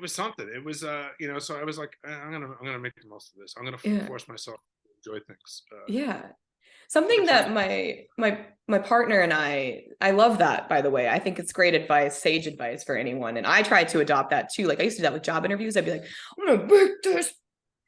something. It was so I was like, I'm gonna make the most of this. I'm gonna Yeah. force myself to enjoy things. Yeah. But Something it turns that out, my partner and I love that, by the way. I think it's great advice, sage advice for anyone. And I try to adopt that too. Like, I used to do that with job interviews. I'd be like, I'm gonna make this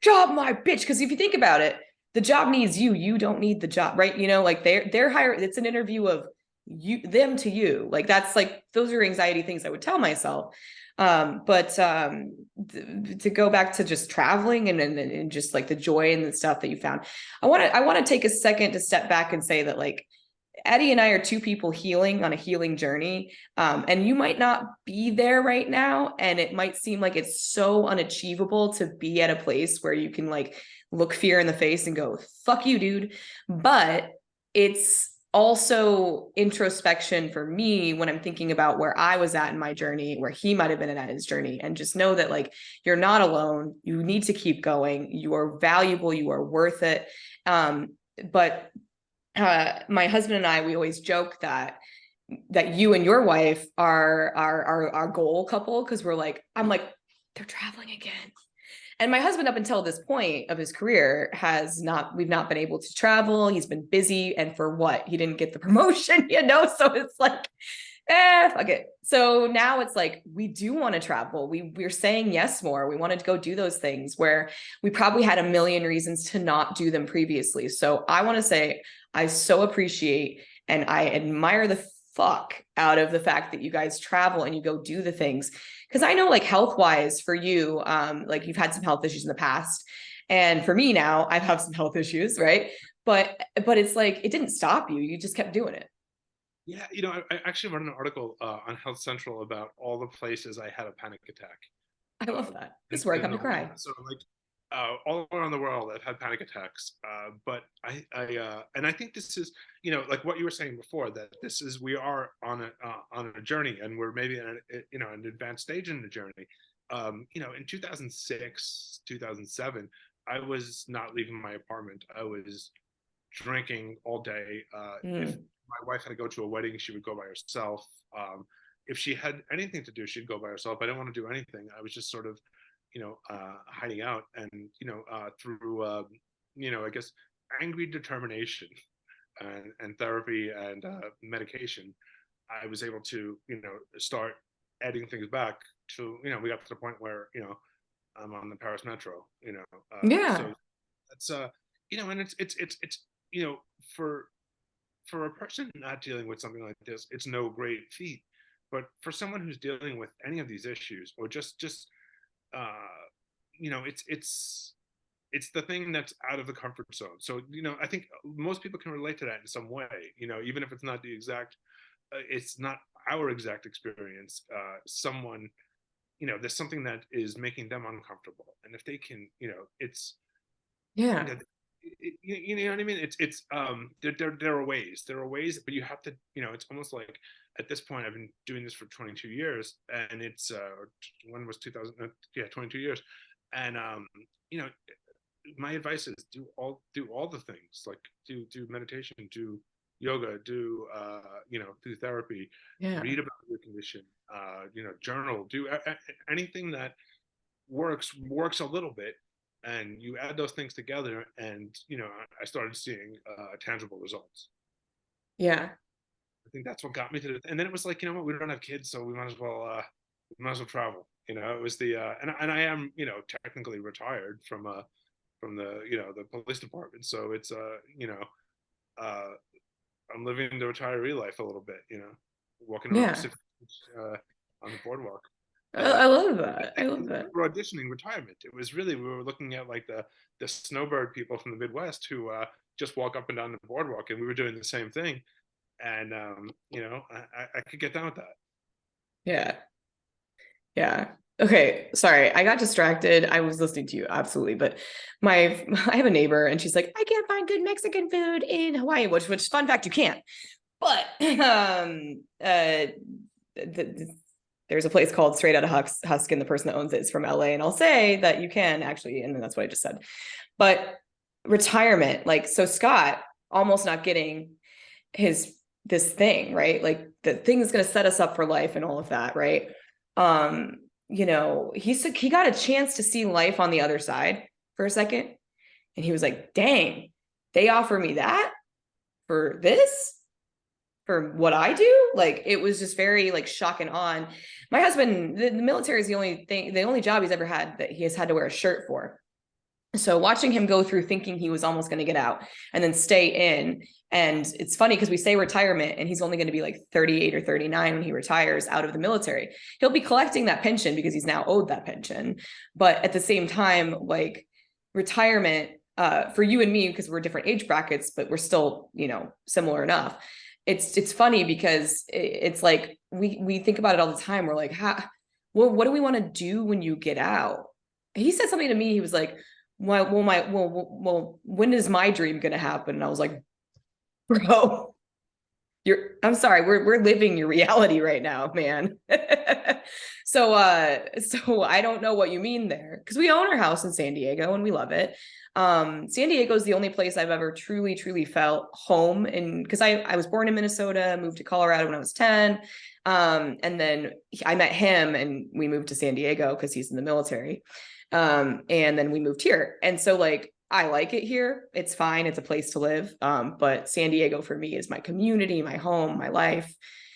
job my bitch. Because if you think about it, the job needs you. You don't need the job, right? Like they're hired. It's an interview of them to you. Like, that's like, those are anxiety things I would tell myself. But to go back to just traveling and just like the joy and the stuff that you found, I want to take a second to step back and say that, like, Eddie and I are two people healing on a healing journey. And you might not be there right now. And it might seem like it's so unachievable to be at a place where you can like look fear in the face and go, fuck you, dude. But it's also introspection for me when I'm thinking about where I was at in my journey, where he might have been at his journey, and just know that, like, you're not alone. You need to keep going. You are valuable. You are worth it. But my husband and I, we always joke that you and your wife are our goal couple, because I'm like, they're traveling again. And my husband, up until this point of his career, we've not been able to travel. He's been busy. And for what? He didn't get the promotion, So it's like, fuck it. So now it's like, we do want to travel. We're saying yes more. We wanted to go do those things where we probably had a million reasons to not do them previously. So I want to say, I so appreciate and I admire the fuck out of the fact that you guys travel and you go do the things. Because I know, like, health wise for you, like you've had some health issues in the past. And for me now, I've had some health issues, right? But it's like it didn't stop you. You just kept doing it. Yeah, I actually wrote an article on Health Central about all the places I had a panic attack. I love that. This is where I And come to the whole, cry. so like all around the world, I've had panic attacks. But and I think this is, like what you were saying before, that this is, we are on a journey, and we're maybe in an advanced stage in the journey. In 2006, 2007, I was not leaving my apartment. I was drinking all day. If my wife had to go to a wedding, she would go by herself. If she had anything to do, she'd go by herself. I didn't want to do anything. I was just sort of, hiding out, and through, I guess, angry determination and therapy and medication, I was able to, start adding things back to, we got to the point where, I'm on the Paris Metro, Yeah. so that's and it's you know for a person not dealing with something like this, it's no great feat. But for someone who's dealing with any of these issues, or just uh, it's the thing that's out of the comfort zone. So I think most people can relate to that in some way. Even if it's not the exact, it's not our exact experience. Someone, there's something that is making them uncomfortable, and if they can, it's you Yeah. know you know what I mean? There are ways, but you have to, it's almost like, at this point, I've been doing this for 22 years, and it's when was 2000? Yeah, 22 years, and you know, my advice is do all the things, like do meditation, do yoga, do therapy, Yeah. read about your condition, journal, do anything that works a little bit, and you add those things together, and I started seeing tangible results. Yeah. I think that's what got me to it. And then it was like, what, we don't have kids, so we might as well travel. It was and I am, technically retired from the police department, so it's uh I'm living the retiree life a little bit, walking around Yeah. Pacific on the boardwalk. Uh, I love that. I love we that. were auditioning retirement. It was really, we were looking at like the snowbird people from the Midwest who just walk up and down the boardwalk, and we were doing the same thing. And I could get down with that. Yeah. Yeah. Okay. Sorry. I got distracted. I was listening to you. Absolutely. But I have a neighbor and she's like, I can't find good Mexican food in Hawaii, which fun fact, you can't. But there's a place called Straight Outta Husk, and the person that owns it is from LA. And I'll say that you can actually, and that's what I just said. But retirement, like, so Scott almost not getting this thing, right? Like, the thing is going to set us up for life and all of that, right? He got a chance to see life on the other side for a second, and he was like, dang, they offer me that for this, for what I do. Like, it was just very, like, shock and awe. My husband, the military is the only job he's ever had that he has had to wear a shirt for. So watching him go through thinking he was almost going to get out and then stay in. And it's funny because we say retirement and he's only going to be like 38 or 39 when he retires out of the military. He'll be collecting that pension because he's now owed that pension. But at the same time, like, retirement for you and me, because we're different age brackets, but we're still, similar enough. It's funny because it's like we think about it all the time. We're like, what do we want to do when you get out? He said something to me. He was like, when is my dream gonna happen? And I was like, bro, I'm sorry, we're living your reality right now, man. So I don't know what you mean there, because we own our house in San Diego and we love it. San Diego is the only place I've ever truly felt home, and because I was born in Minnesota, moved to Colorado when I was 10. And then I met him and we moved to San Diego because he's in the military. And then we moved here. And so, like, I like it here. It's fine. It's a place to live. But San Diego for me is my community, my home, my life.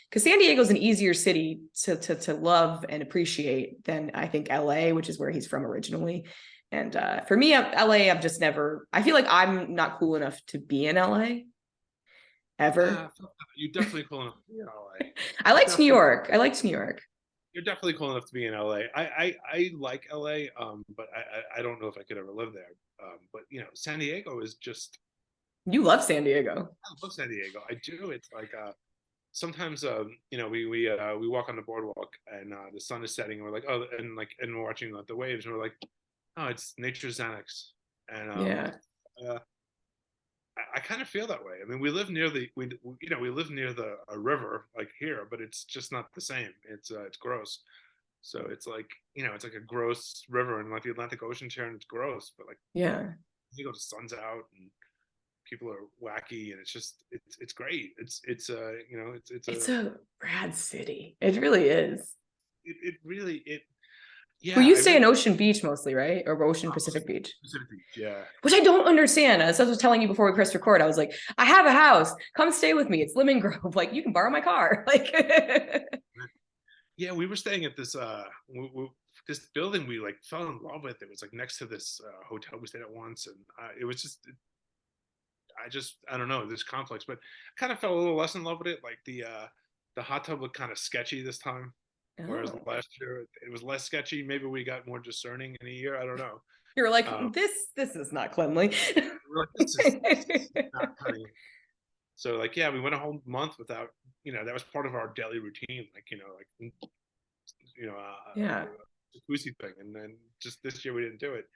Because San Diego is an easier city to love and appreciate than I think LA, which is where he's from originally. And for me, LA, I've just never, I feel like I'm not cool enough to be in LA. ever. You're definitely cool enough to be in LA. I You're liked New definitely York. I liked New York. you're definitely cool enough to be in LA. I like LA, but I don't know if I could ever live there. But San Diego is just You love San Diego. I love San Diego. I do. It's like sometimes we walk on the boardwalk and the sun is setting and we're like and we're watching the waves and we're like, oh, it's nature's Xanax. And Yeah. uh, I kind of feel that way. I mean, we live near we live near the a river like here, but it's just not the same. It's gross. So it's like it's like a gross river and like the Atlantic Ocean's here and it's gross. But like Yeah. you go, the sun's out and people are wacky and it's great. It's It's a a rad city. It really is. it really it Well, yeah you I stay in really Ocean Beach mostly, right? Or Ocean Pacific Beach? Pacific Beach, yeah. Which I don't understand. As I was telling you before we pressed record, I was like, I have a house. Come stay with me. It's Lemon Grove. Like, you can borrow my car. Like, Yeah, we were staying at this building we like fell in love with. It was like next to this hotel we stayed at once, and it was I don't know, this complex, but I kind of fell a little less in love with it. Like the hot tub looked kind of sketchy this time, whereas oh. last year it was less sketchy. Maybe we got more discerning in a year. I don't know. You're like, Um, this is not cleanly. we're like, this is not cutting it. So like, yeah, we went a whole month without, that was part of our daily routine. Like, Yeah. jacuzzi thing, and then just this year we didn't do it.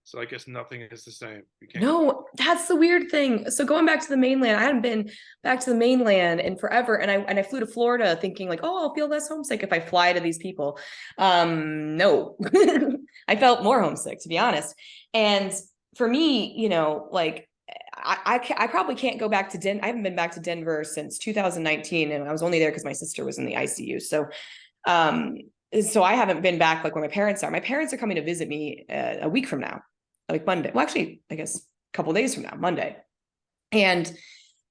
So I guess nothing is the same. You can't go back. No, that's the weird thing. So going back to the mainland, I hadn't been back to the mainland in forever. And I flew to Florida thinking like, oh, I'll feel less homesick if I fly to these people. No. I felt more homesick, to be honest. And for me, like I probably can't go back to Denver. I haven't been back to Denver since 2019, and I was only there because my sister was in the ICU. So I haven't been back like where my parents are. My parents are coming to visit me a week from now, like Monday. Well, actually, I guess a couple days from now, Monday. And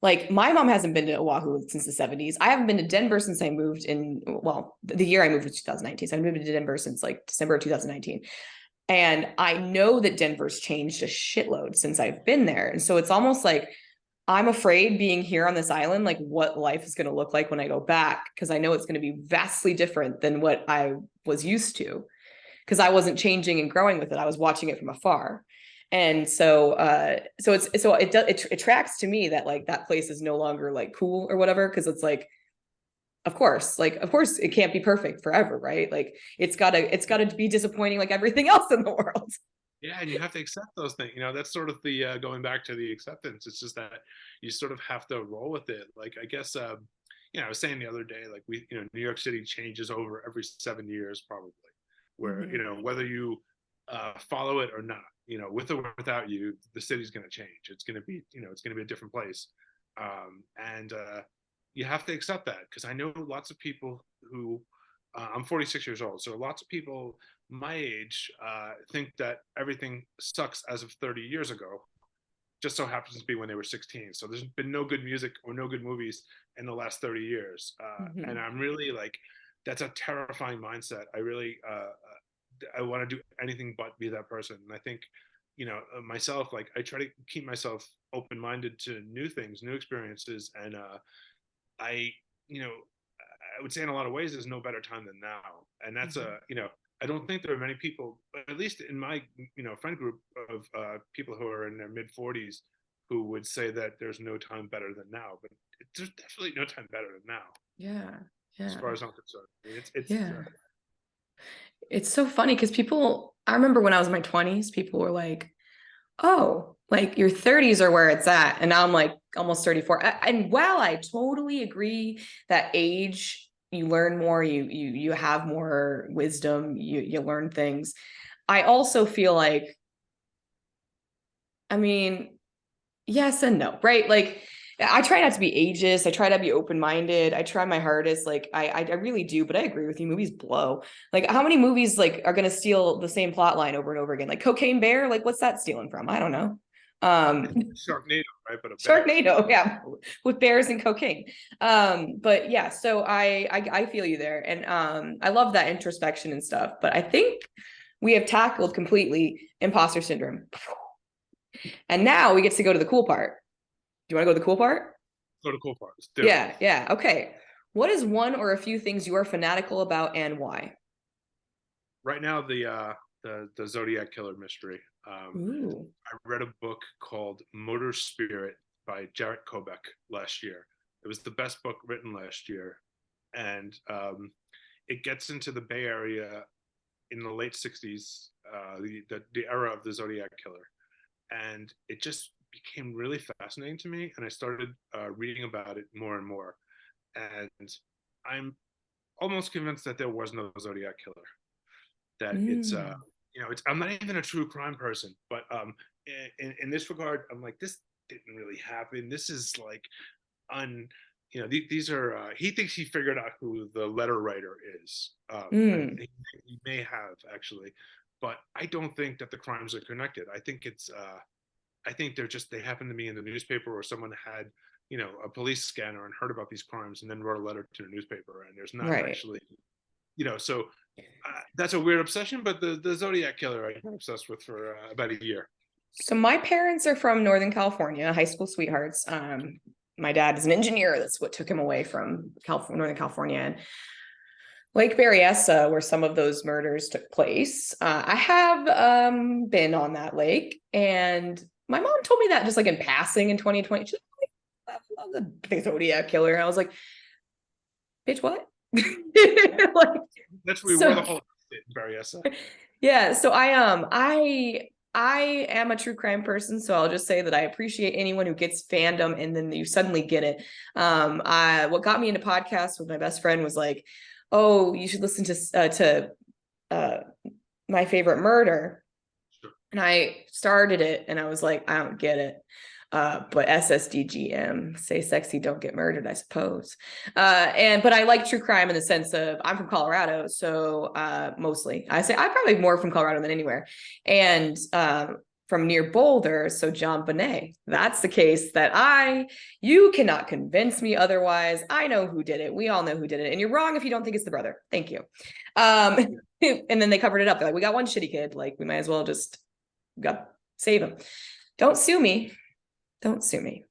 like my mom hasn't been to Oahu since the 70s. I haven't been to Denver since I moved in, well, the year I moved was 2019. So I moved to Denver since like December of 2019. And I know that Denver's changed a shitload since I've been there. And so it's almost like I'm afraid being here on this island, like what life is going to look like when I go back, because I know it's going to be vastly different than what I was used to, because I wasn't changing and growing with it. I was watching it from afar. And it tracks to me that like that place is no longer like cool or whatever, because it's like of course it can't be perfect forever, right? Like it's gotta be disappointing like everything else in the world. Yeah, and you have to accept those things. That's sort of the going back to the acceptance. It's just that you sort of have to roll with it. Like I guess I was saying the other day, like New York City changes over every 7 years probably, where whether you follow it or not, with or without you, the city's going to change. It's going to be it's going to be a different place, and you have to accept that, because I know lots of people who I'm 46 years old, so lots of people my age think that everything sucks as of 30 years ago. Just so happens to be when they were 16. So there's been no good music or no good movies in the last 30 years. And I'm really like, that's a terrifying mindset. I really, I want to do anything but be that person. And I think, myself, like I try to keep myself open-minded to new things, new experiences. And I, I would say in a lot of ways, there's no better time than now. And that's I don't think there are many people, at least in my friend group of people who are in their mid 40s, who would say that there's no time better than now. But there's definitely no time better than now. Yeah, yeah, as far as I'm concerned. I mean, it's yeah. It's so funny because I remember when I was in my 20s, people were like, oh, like your 30s are where it's at. And now I'm like almost 34. And while I totally agree that age, you learn more, you have more wisdom, you learn things. I also feel like, I mean, yes and no, right? Like I try not to be ageist. I try to be open-minded. I try my hardest. Like I really do, but I agree with you. Movies blow. Like how many movies like are going to steal the same plot line over and over again? Like Cocaine Bear, like what's that stealing from? I don't know. Sharknado, right? But a bear. Sharknado, yeah, with bears and cocaine. But yeah, so I feel you there, and I love that introspection and stuff. But I think we have tackled completely imposter syndrome, and now we get to go to the cool part. Do you want to go to the cool part? go to cool parts. Do it. Yeah. Okay. What is one or a few things you are fanatical about and why? Right now, the Zodiac Killer mystery. Ooh. I read a book called Motor Spirit by Jarrett Kobek last year. It was the best book written last year, and it gets into the Bay Area in the late '60s, the era of the Zodiac Killer, and it just became really fascinating to me. And I started reading about it more and more, and I'm almost convinced that there was no Zodiac Killer. That it's it's I'm not even a true crime person, but in this regard, I'm like, this didn't really happen. This is like these are he thinks he figured out who the letter writer is, and he may have actually, but I don't think that the crimes are connected. I think they happen to be in the newspaper, or someone had a police scanner and heard about these crimes and then wrote a letter to the newspaper, and there's not Right. actually so that's a weird obsession, but the Zodiac Killer I've been obsessed with for about a year. So my parents are from Northern California, high school sweethearts. My dad is an engineer. That's what took him away from Northern California. And Lake Berryessa, where some of those murders took place. I have been on that lake, and my mom told me that just like in passing in 2020. She's like, I love the Zodiac Killer. And I was like, bitch, what? Like, that's where we were the whole Berryessa. Yeah, so I am a true crime person, so I'll just say that I appreciate anyone who gets fandom and then you suddenly get it. What got me into podcasts with my best friend was like, oh, you should listen to My Favorite Murder. Sure. And I started it and I was like, I don't get it. But SSDGM, say sexy, don't get murdered, I suppose. But I like true crime in the sense of I'm from Colorado, so mostly I say I'm probably more from Colorado than anywhere, and from near Boulder, so John Bonet. That's the case that you cannot convince me otherwise. I know who did it. We all know who did it, and you're wrong if you don't think it's the brother. Thank you. And then they covered it up. They're like, we got one shitty kid. Like we might as well just save him. Don't sue me. Don't sue me.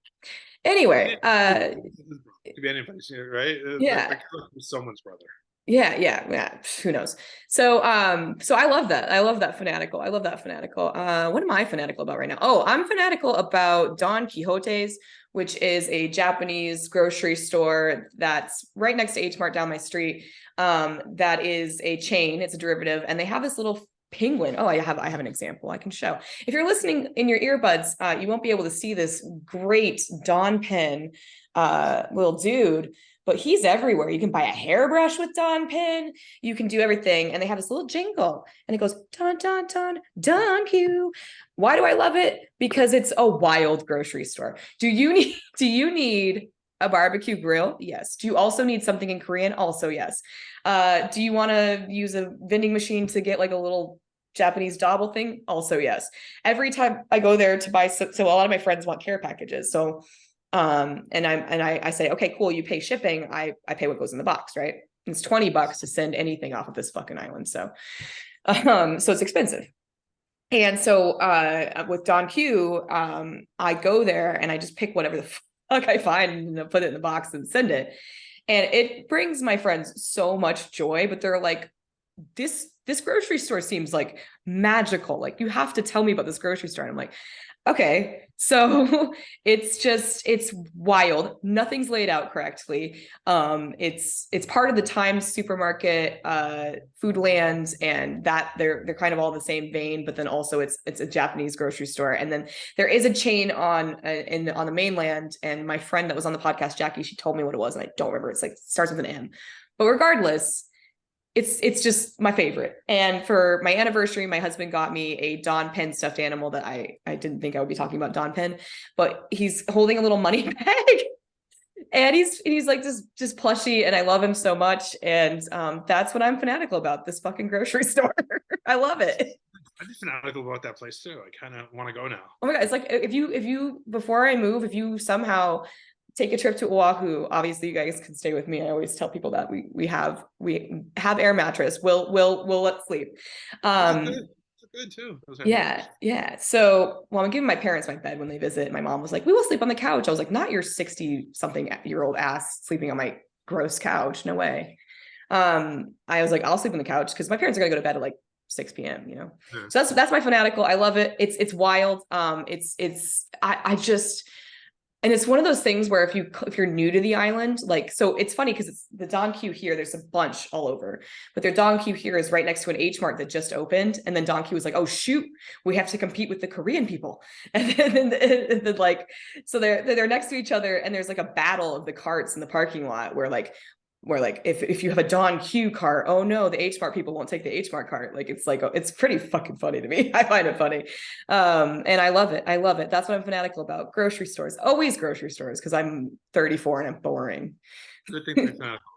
Anyway, could be anybody's, right? Yeah, someone's brother. Yeah. Who knows? So I love that. I love that fanatical. What am I fanatical about right now? Oh, I'm fanatical about Don Quixote's, which is a Japanese grocery store that's right next to H Mart down my street. That is a chain. It's a derivative, and they have this little penguin. Oh, I have an example I can show. If you're listening in your earbuds, you won't be able to see this great Don pen little dude, but he's everywhere. You can buy a hairbrush with Don pen. You can do everything. And they have this little jingle and it goes, Don, Don, Don, Don Q. Why do I love it? Because it's a wild grocery store. Do you need a barbecue grill? Yes. Do you also need something in Korean? Also, yes. Do you want to use a vending machine to get like a little Japanese double thing? Also, yes. Every time I go there to buy, so a lot of my friends want care packages. So, and I say, okay, cool. You pay shipping. I pay what goes in the box, right? And it's $20 to send anything off of this fucking island. So it's expensive. And so, with Don Q, I go there and I just pick whatever the fuck I find and put it in the box and send it. And it brings my friends so much joy, but they're like, this grocery store seems like magical. Like you have to tell me about this grocery store. And I'm like, okay. So it's wild. Nothing's laid out correctly. It's part of the Times supermarket, Foodland, and that they're kind of all the same vein, but then also it's a Japanese grocery store. And then there is a chain on the mainland. And my friend that was on the podcast, Jackie, she told me what it was, and I don't remember. It's like starts with an M. But regardless, it's just my favorite. And for my anniversary, my husband got me a Don Penn stuffed animal that I didn't think I would be talking about Don Penn, but he's holding a little money bag and he's like just plushy, and I love him so much. And that's what I'm fanatical about, this fucking grocery store. I love it. I'm just fanatical about that place too. I kind of want to go now. Oh my God. It's like, if you before I move, if you somehow take a trip to Oahu, obviously you guys can stay with me. I always tell people that we have air mattress. We'll let sleep. good too. Those are Yeah, nice. yeah. So, well, I'm giving my parents my bed when they visit. My mom was like, "We will sleep on the couch." I was like, "Not your 60-something-year-old ass sleeping on my gross couch. No way." I was like, "I'll sleep on the couch," because my parents are gonna go to bed at like 6 p.m. Yeah. So that's my fanatical. I love it. It's wild. I just, and it's one of those things where if you're new to the island, like, so it's funny because it's the Don Q here, there's a bunch all over, but their Don Q here is right next to an H Mart that just opened, and then Don Q was like, oh shoot, we have to compete with the Korean people. And then like, so they're next to each other, and there's like a battle of the carts in the parking lot where if you have a Don Q cart, oh no, the H Mart people won't take the H Mart cart. Like it's pretty fucking funny to me. I find it funny. And I love it. I love it. That's what I'm fanatical about. Grocery stores, always grocery stores, because I'm 34 and I'm boring. Good thing to be fanatical.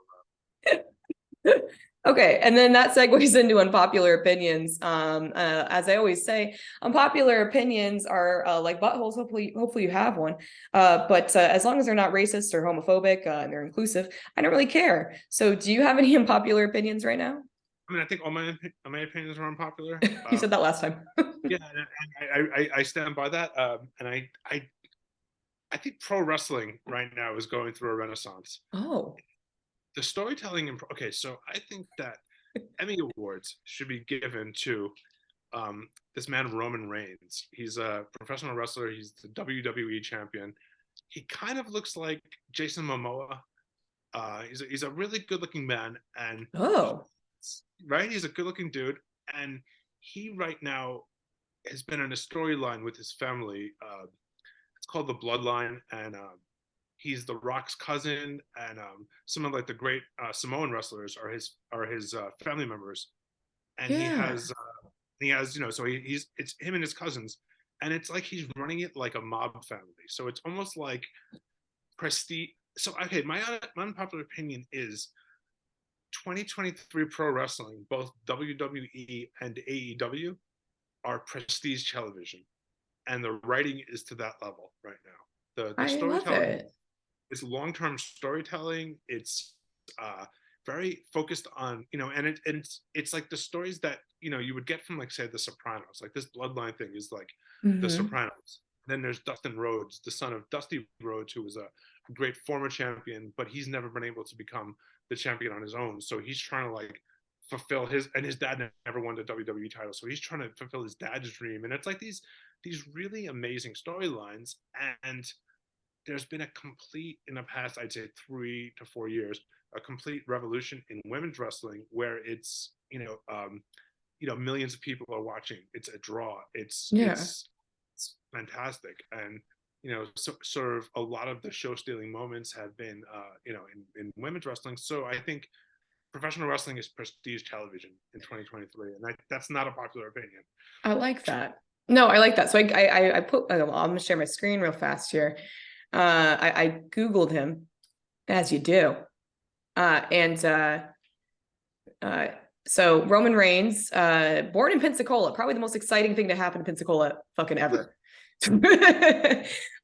Okay, and then that segues into unpopular opinions. As I always say, unpopular opinions are like buttholes. Hopefully you have one. But as long as they're not racist or homophobic and they're inclusive, I don't really care. So, do you have any unpopular opinions right now? I mean, I think all my opinions are unpopular. You said that last time. Yeah, and I stand by that. And I think pro wrestling right now is going through a renaissance. Oh, The storytelling in okay, so I think that Emmy awards should be given to this man Roman Reigns. He's a professional wrestler. He's the WWE champion. He kind of looks like Jason Momoa. He's a really good looking man, and oh, right, he's a good looking dude, and he right now has been in a storyline with his family. It's called the Bloodline, and he's The Rock's cousin, and some of like the great Samoan wrestlers are his family members, and yeah, he has so he's it's him and his cousins, and it's like he's running it like a mob family. So it's almost like prestige. So okay, my unpopular opinion is 2023 pro wrestling, both WWE and AEW, are prestige television, and the writing is to that level right now. The I love storytelling it. is long-term storytelling. It's very focused on and it's like the stories that you would get from like say The Sopranos. Like this bloodline thing is like The Mm-hmm. Sopranos. Then there's Dustin Rhodes, the son of Dusty Rhodes, who was a great former champion, but he's never been able to become the champion on his own. So he's trying to like fulfill his dad never won the WWE title, so he's trying to fulfill his dad's dream. And it's like these really amazing storylines, and there's been a complete in the past, I'd say 3 to 4 years, a complete revolution in women's wrestling where it's millions of people are watching. It's a draw. Yeah, It's fantastic, and sort of a lot of the show stealing moments have been in women's wrestling. So I think professional wrestling is prestige television in 2023, and that's not a popular opinion. I like that. No, I like that. So I put. I'm gonna share my screen real fast here. I Googled him, as you do, and uh, so Roman Reigns, born in Pensacola, probably the most exciting thing to happen in Pensacola fucking ever.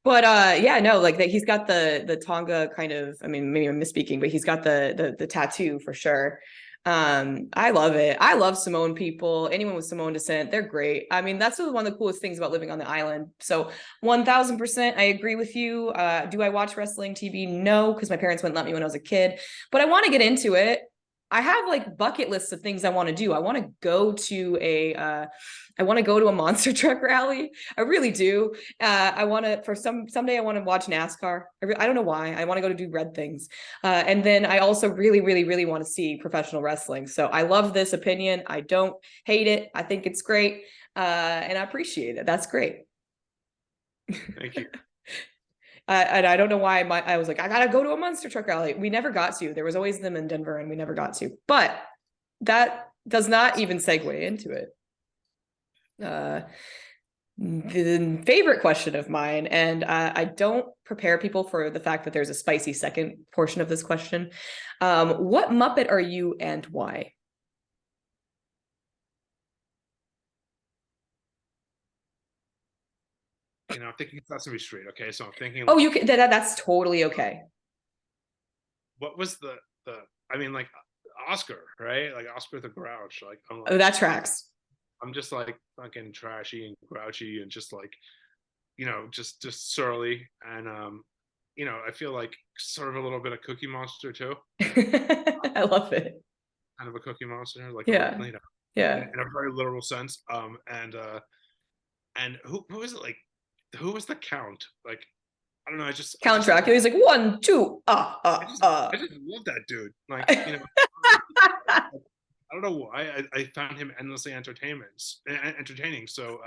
But yeah, no, like that he's got the Tonga kind of, I mean, maybe I'm misspeaking, but he's got the tattoo for sure. I love it. I love Samoan people. Anyone with Samoan descent, they're great. I mean, that's one of the coolest things about living on the island. So 1000% I agree with you. Do I watch wrestling TV? No, because my parents wouldn't let me when I was a kid, but I want to get into it. I have like bucket lists of things I want to do. I want to go to a monster truck rally. I really do. I want to someday I want to watch NASCAR. I don't know why. I want to go to do red things. And then I also really, really, really want to see professional wrestling. So I love this opinion. I don't hate it. I think it's great. And I appreciate it. That's great. Thank you. And I don't know why I was like, I gotta go to a monster truck rally. We never got to. There was always them in Denver, and we never got to. But that does not even segue into it. The favorite question of mine, and I don't prepare people for the fact that there's a spicy second portion of this question. What Muppet are you and why? I'm thinking Sesame Street. Okay, so I'm thinking Oh, like, you can. That's totally okay. what was the? I mean, like Oscar, right? Like Oscar the Grouch. Like, I'm Oh, like, that tracks. I'm just like fucking trashy and grouchy and just like, just surly. And I feel like sort of a little bit of Cookie Monster too. I love it. Kind of a Cookie Monster, like Yeah. Yeah. in a very literal sense. And who is it like? Who was the Count? Like, I don't know. I Count just love, Dracula. He's like, one, two, I just love that dude. Like, I don't know why I found him endlessly entertaining. So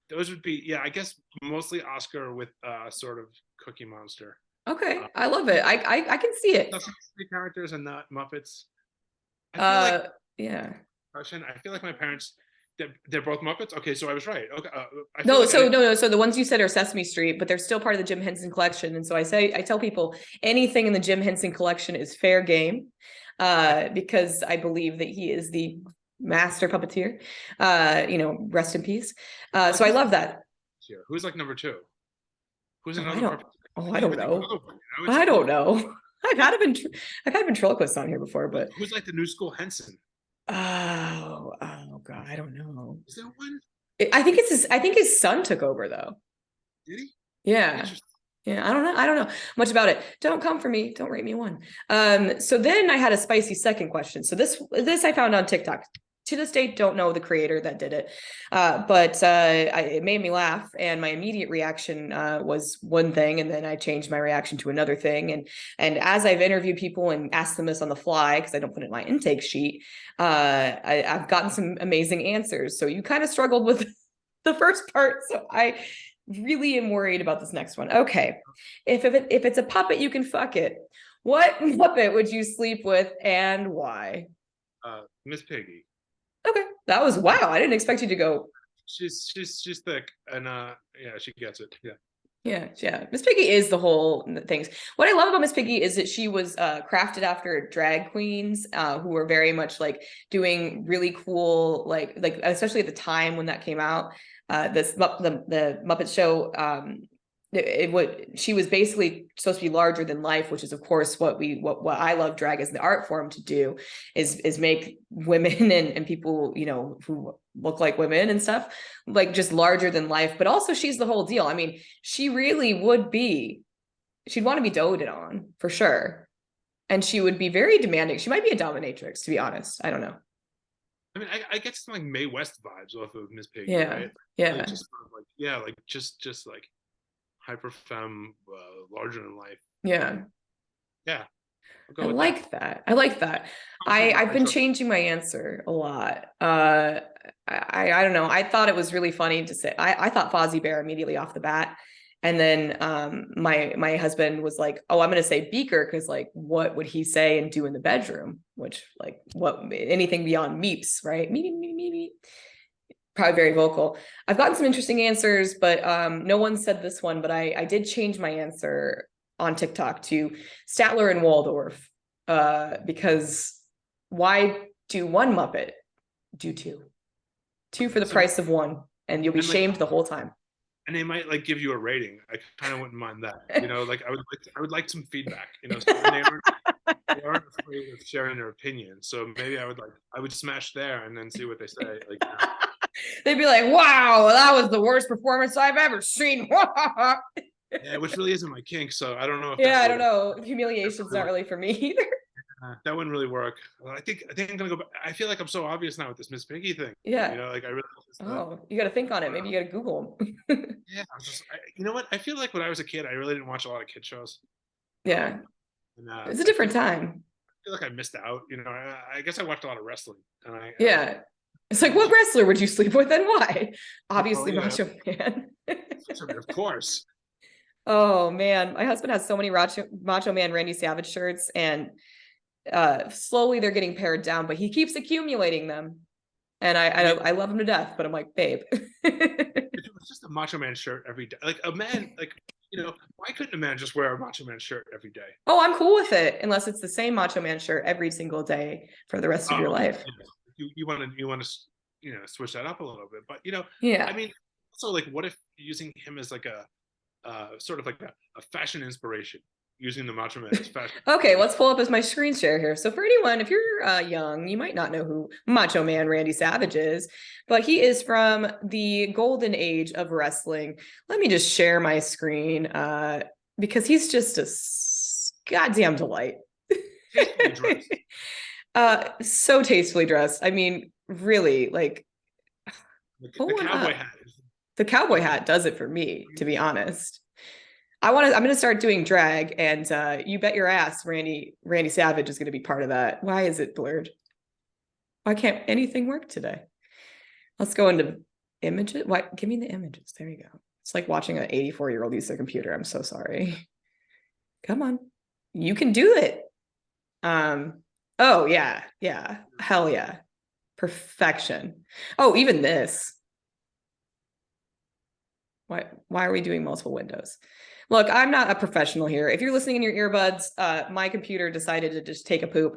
those would be, yeah, I guess mostly Oscar with sort of Cookie Monster. Okay, I love it. I can see it. Sesame Street characters and not Muppets. I feel like Uh, yeah. I feel like my parents, they're both Muppets. Okay, so I was right. Okay, I feel No, like I so didn't. no. So the ones you said are Sesame Street, but they're still part of the Jim Henson collection. And so I tell people anything in the Jim Henson collection is fair game, because I believe that he is the master puppeteer. Rest in peace. Like, So I love that. who's like number two? Who's Oh, I another don't. Muppet? Oh, I I can't don't even think of know. another one. It's I like, don't know. I've had ventriloquist on here before, but who's like the new school Henson? oh god, I don't know. Is there one? I think his son took over though. Did he? Yeah. Interesting. Yeah, I don't know. I don't know much about it. Don't come for me. Don't rate me one. So then I had a spicy second question. So this I found on TikTok. To this day, don't know the creator that did it, but it made me laugh. And my immediate reaction was one thing, and then I changed my reaction to another thing. And as I've interviewed people and asked them this on the fly because I don't put it in my intake sheet, I've gotten some amazing answers. So you kind of struggled with the first part, so I really am worried about this next one. Okay, if it's a puppet, you can fuck it. What puppet would you sleep with and why? Miss Piggy. Okay, that was wow. I didn't expect you to go. She's thick and yeah, she gets it. Yeah. Yeah. Miss Piggy is the whole things. What I love about Miss Piggy is that she was crafted after drag queens who were very much like doing really cool, like especially at the time when that came out. The Muppet Show. She was basically supposed to be larger than life, which is of course what I love drag as the art form to do is make women and people who look like women and stuff like just larger than life. But also she's the whole deal. I mean, she really would be. She'd want to be doted on for sure, and she would be very demanding. She might be a dominatrix, to be honest. I don't know. I mean, I get some like Mae West vibes off of Miss Piggy, Yeah, right? yeah, Like, just sort of like, yeah, like just like hyper femme, larger than life. yeah. Yeah, I'll I go with that. like that. I like that. I've been changing my answer a lot. I don't know. I thought it was really funny to say. I thought Fozzie Bear immediately off the bat, and then my husband was like, "Oh, I'm going to say Beaker because like, what would he say and do in the bedroom? Which like, what anything beyond meeps, right? Me. Probably very vocal. I've gotten some interesting answers, but no one said this one. But I did change my answer on TikTok to Statler and Waldorf because why do one Muppet? Do two. Two for the So, price of one, and you'll be and like, shamed the whole time. and they might like give you a rating. I kind of wouldn't mind that. Like I would like some feedback. So, and they aren't afraid of sharing their opinion. So maybe I would smash there and then see what they say. Like, They'd be like, "Wow, that was the worst performance I've ever seen." yeah, which really isn't my kink. So I don't know if Yeah, that I would. don't know. Humiliation's not really for me either. That wouldn't really work. I think I'm gonna go back. I feel like I'm so obvious now with this Miss Piggy thing. Yeah. Like I really. Oh, you got to think on it. Maybe you got to Google them. Yeah, you know what? I feel like when I was a kid, I really didn't watch a lot of kid shows. Yeah, And it's a different time. I feel like I missed out. I guess I watched a lot of wrestling, and Yeah, it's like, what wrestler would you sleep with and why? Obviously, yeah. Macho Man. Of course. Oh man, my husband has so many Macho Man Randy Savage shirts, and slowly they're getting pared down, but he keeps accumulating them. And I love him to death, but I'm like, babe. It's just a Macho Man shirt every day. Like a man, like why couldn't a man just wear a Macho Man shirt every day? Oh, I'm cool with it, unless it's the same Macho Man shirt every single day for the rest of your life. You want to switch that up a little bit, but Yeah. I mean, also like, what if using him as like a sort of like a fashion inspiration? using the Macho Man as fashion. Okay, let's pull up as my screen share here. So for anyone, if you're young, you might not know who Macho Man Randy Savage is, but he is from the golden age of wrestling. Let me just share my screen because he's just a goddamn delight. Tastefully dressed. So tastefully dressed. I mean, really, like The pull one cowboy up. hat. The cowboy hat does it for me, to be honest. I'm gonna start doing drag, and you bet your ass Randy Savage is gonna be part of that. Why is it blurred? Why can't anything work today? Let's go into images. What? Give me the images. There you go. It's like watching an 84-year-old use their computer. I'm so sorry. Come on. You can do it. Oh yeah, yeah. Hell yeah. Perfection. Oh, even this. Why are we doing multiple windows? Look, I'm not a professional here. If you're listening in your earbuds, my computer decided to just take a poop.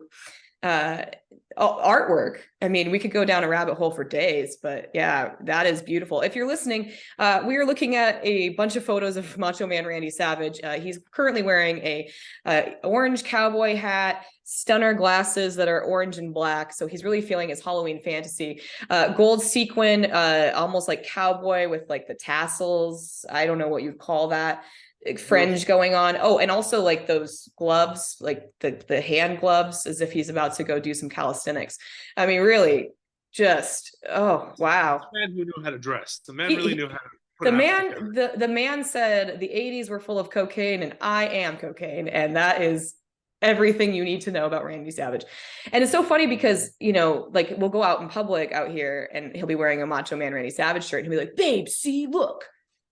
Artwork. I mean, we could go down a rabbit hole for days, but yeah, that is beautiful. If you're listening, we are looking at a bunch of photos of Macho Man Randy Savage. He's currently wearing a orange cowboy hat, stunner glasses that are orange and black. So he's really feeling his Halloween fantasy. Gold sequin, almost like cowboy with like the tassels. I don't know what you'd call that. Fringe going on. Oh, and also like those gloves, like the hand gloves, as if he's about to go do some calisthenics. I mean, really, just wow. The man who knew how to dress. The man really knew how to put the man said the 80s were full of cocaine, and I am cocaine, and that is everything you need to know about Randy Savage. And it's so funny because, you know, like we'll go out in public out here and he'll be wearing a Macho Man Randy Savage shirt and he'll be like, babe, see, look,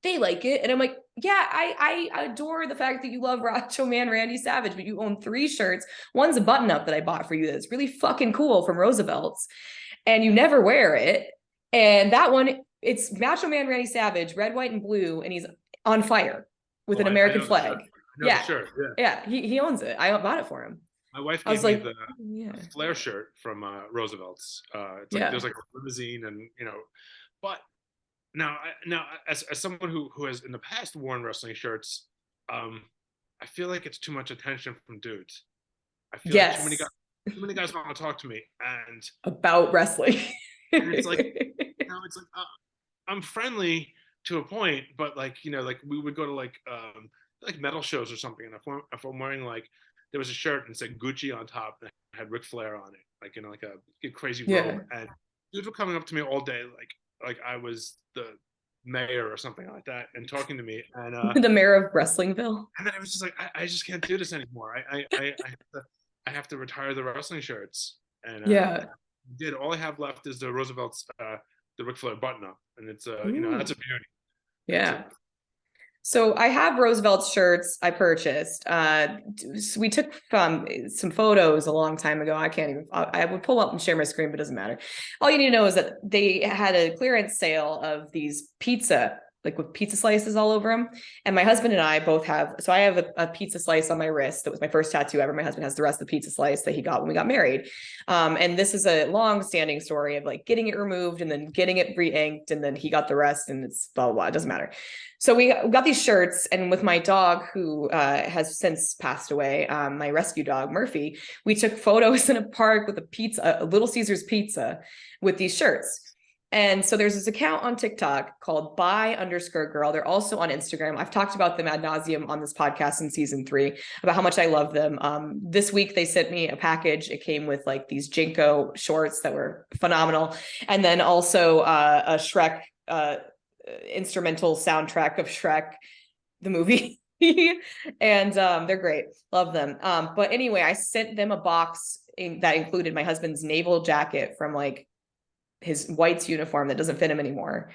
they like it. And I'm like, yeah, I adore the fact that you love Macho Man Randy Savage, but you own 3 shirts. One's a button up that I bought for you that's really fucking cool from Roosevelt's, and you never wear it. And that one, it's Macho Man Randy Savage, red, white, and blue, and he's on fire with an American flag. Yeah, he owns it. I bought it for him. My wife gave me the flare shirt from Roosevelt's. It's like there's like a limousine, and you know, but now as someone who has in the past worn wrestling shirts, I feel like it's too much attention from dudes. I feel like too many guys want to talk to me and about wrestling. And it's like, you know, it's like I'm friendly to a point, but like, you know, like we would go to like metal shows or something, and if I'm wearing like, there was a shirt and said Gucci on top that had Ric Flair on it, like, you know, like a crazy robe, and dudes were coming up to me all day like I was the mayor or something like that, and talking to me, and the mayor of Wrestlingville. And then I was just like, I just can't do this anymore. I have to retire the wrestling shirts, and all I have left is the Roosevelt's the Ric Flair button up, and it's you know, that's a beauty. Yeah. So I have Roosevelt's shirts I purchased. We took some photos a long time ago. I would pull up and share my screen, but it doesn't matter. All you need to know is that they had a clearance sale of these pizza, like with pizza slices all over them. And my husband and I both have, so I have a pizza slice on my wrist. That was my first tattoo ever. My husband has the rest of the pizza slice that he got when we got married. And this is a long standing story of like getting it removed and then getting it re-inked. And then he got the rest, and it's blah, blah, blah. It doesn't matter. So we got these shirts, and with my dog, who has since passed away, my rescue dog, Murphy, we took photos in a park with a Little Caesars pizza with these shirts. And so there's this account on TikTok called _girl. They're also on Instagram. I've talked about them ad nauseum on this podcast in season 3 about how much I love them. This week they sent me a package. It came with like these Jinko shorts that were phenomenal. And then also a Shrek instrumental soundtrack of Shrek, the movie. And they're great. Love them. But anyway, I sent them a box that included my husband's naval jacket from like his whites uniform that doesn't fit him anymore.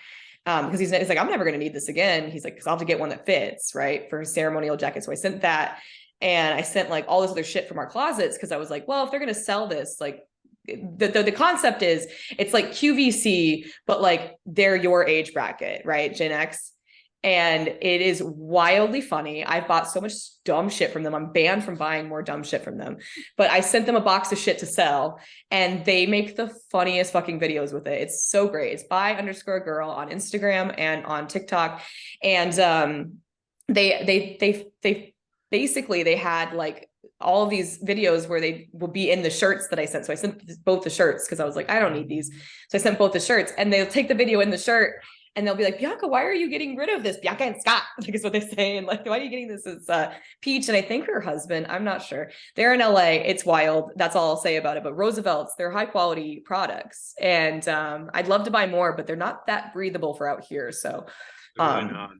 Because he's like, I'm never going to need this again. He's like, because I'll have to get one that fits, right, for his ceremonial jacket. So I sent that, and I sent like all this other shit from our closets, because I was like, well, if they're going to sell this, like the concept is it's like QVC, but like they're your age bracket, right, Gen X. And it is wildly funny. I've bought so much dumb shit from them. I'm banned from buying more dumb shit from them. But I sent them a box of shit to sell, and they make the funniest fucking videos with it. It's so great. It's _girl on Instagram and on TikTok. And they basically they had like all of these videos where they will be in the shirts that I sent. So I sent both the shirts because I was like, I don't need these. So I sent both the shirts, and they'll take the video in the shirt and they'll be like, Bianca, why are you getting rid of this? Bianca and Scott, like is what they say. And like, why are you getting this? It's Peach, and I think her husband, I'm not sure. They're in LA. It's wild. That's all I'll say about it. But Roosevelt's, they're high quality products. And I'd love to buy more, but they're not that breathable for out here. So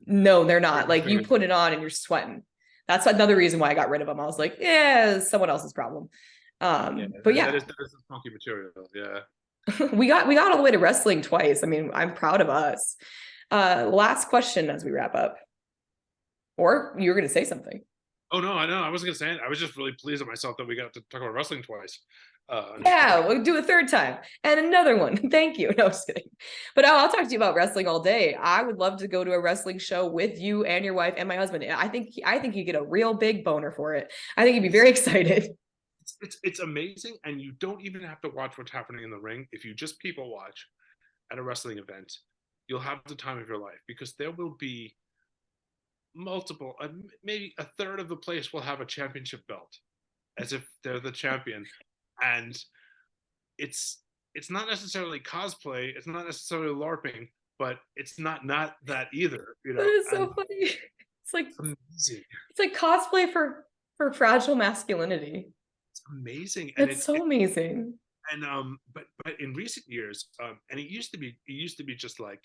no, they're not. Like you put it on and you're sweating. That's another reason why I got rid of them. I was like, yeah, it's someone else's problem. But yeah, that is funky material. Yeah. we got all the way to wrestling twice. I mean, I'm proud of us. Last question as we wrap up. Or you were going to say something. Oh no, I know. I wasn't gonna say it. I was just really pleased with myself that we got to talk about wrestling twice. Yeah, we'll do a third time and another one. Thank you. No, just kidding. But I'll talk to you about wrestling all day. I would love to go to a wrestling show with you and your wife and my husband. I think you get a real big boner for it. I think you'd be very excited. It's amazing, and you don't even have to watch what's happening in the ring. If you just people watch at a wrestling event, you'll have the time of your life, because there will be multiple, maybe a third of the place will have a championship belt, as if they're the champion, and it's not necessarily cosplay, it's not necessarily LARPing, but it's not that either. You know, that is so funny. It's like amazing. It's like cosplay for fragile masculinity. It's amazing. It's so amazing. And but in recent years, and it used to be just like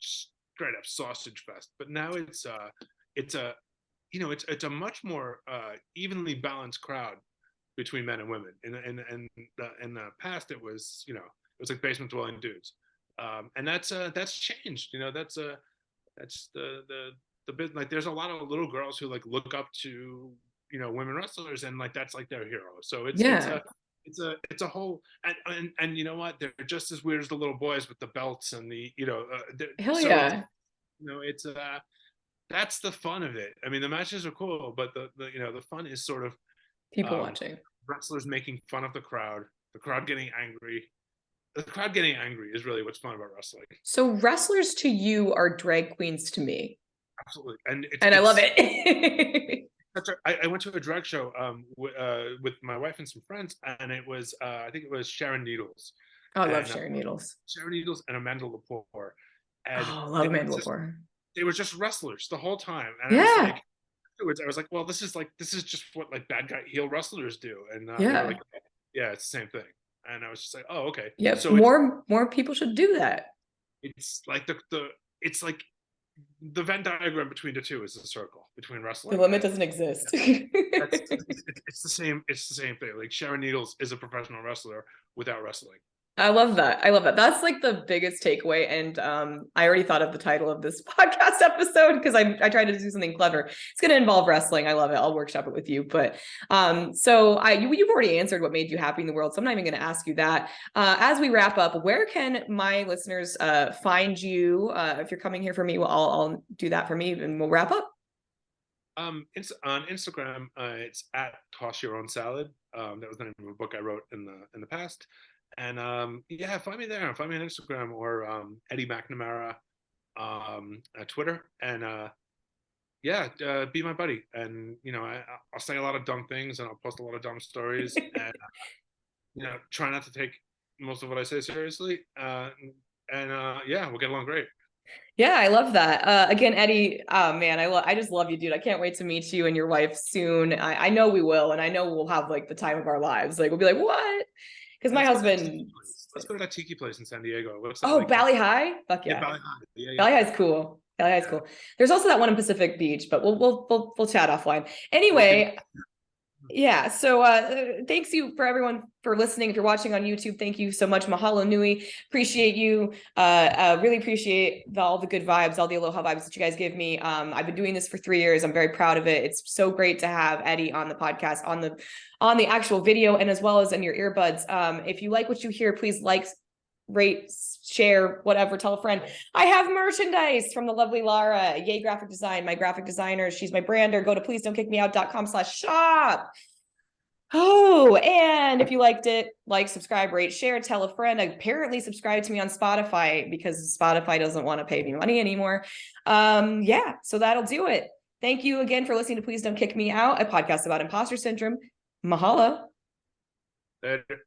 straight up sausage fest, but now it's a it's a much more evenly balanced crowd between men and women. In the past, it was like basement dwelling dudes, and that's changed. That's the bit, like there's a lot of little girls who like look up to women wrestlers, and like that's like their hero. So it's a whole, and you know what, they're just as weird as the little boys with the belts and the hell yeah. It's that's the fun of it. I mean, the matches are cool, but the fun is sort of people watching, wrestlers making fun of the crowd getting angry. The crowd getting angry is really what's fun about wrestling. So wrestlers to you are drag queens to me. Absolutely, and I love it. I went to a drag show with my wife and some friends, and it was I think it was Sharon Needles. Oh, I love Sharon Needles. Sharon Needles and Amanda Lepore. And I love Amanda Lepore. They were just wrestlers the whole time, and yeah. I was like, well, this is just what like bad guy heel wrestlers do, and yeah, like, yeah, it's the same thing. And I was just like, oh, okay. Yeah, so more people should do that. It's like it's like the Venn diagram between the two is a circle between wrestling. The limit doesn't exist. It's the same. It's the same thing. Like Sharon Needles is a professional wrestler without wrestling. I love that. That's like the biggest takeaway. And I already thought of the title of this podcast episode because I tried to do something clever. It's going to involve wrestling. I love it. I'll workshop it with you. But so you've already answered what made you happy in the world, so I'm not even going to ask you that. As we wrap up, where can my listeners find you? If you're coming here for me, I'll do that for me, and we'll wrap up. It's on Instagram. It's at Toss Your Own Salad. That was the name of a book I wrote in the past. And yeah, find me there. Find me on Instagram or Eddie McNamara Twitter. And yeah, be my buddy. And I'll say a lot of dumb things, and I'll post a lot of dumb stories, and try not to take most of what I say seriously. And yeah, we'll get along great. Yeah, I love that. Again, Eddie, man, I just love you, dude. I can't wait to meet you and your wife soon. I know we will, and I know we'll have like the time of our lives. Like we'll be like, what? Because my husband. Let's go to that tiki place in San Diego. Bali High? Fuck yeah. Yeah, Bali High. Yeah. Bali High is cool. Bali High is cool. There's also that one in Pacific Beach, but we'll chat offline. Anyway. Yeah. So thanks you for everyone for listening. If you're watching on YouTube, thank you so much. Mahalo nui. Appreciate you. Really appreciate all the good vibes, all the aloha vibes that you guys give me. I've been doing this for 3 years. I'm very proud of it. It's so great to have Eddie on the podcast, on the actual video, and as well as in your earbuds. If you like what you hear, please like, rate, share, whatever, tell a friend. I have merchandise from the lovely Lara, Yay Graphic Design, my graphic designer. She's my brander. Go to pleasedon'tkickmeout.com/shop. Oh, and if you liked it, like, subscribe, rate, share, tell a friend. Apparently subscribe to me on Spotify because Spotify doesn't want to pay me money anymore. Yeah, so that'll do it. Thank you again for listening to Please Don't Kick Me Out, a podcast about imposter syndrome. Mahalo. Later.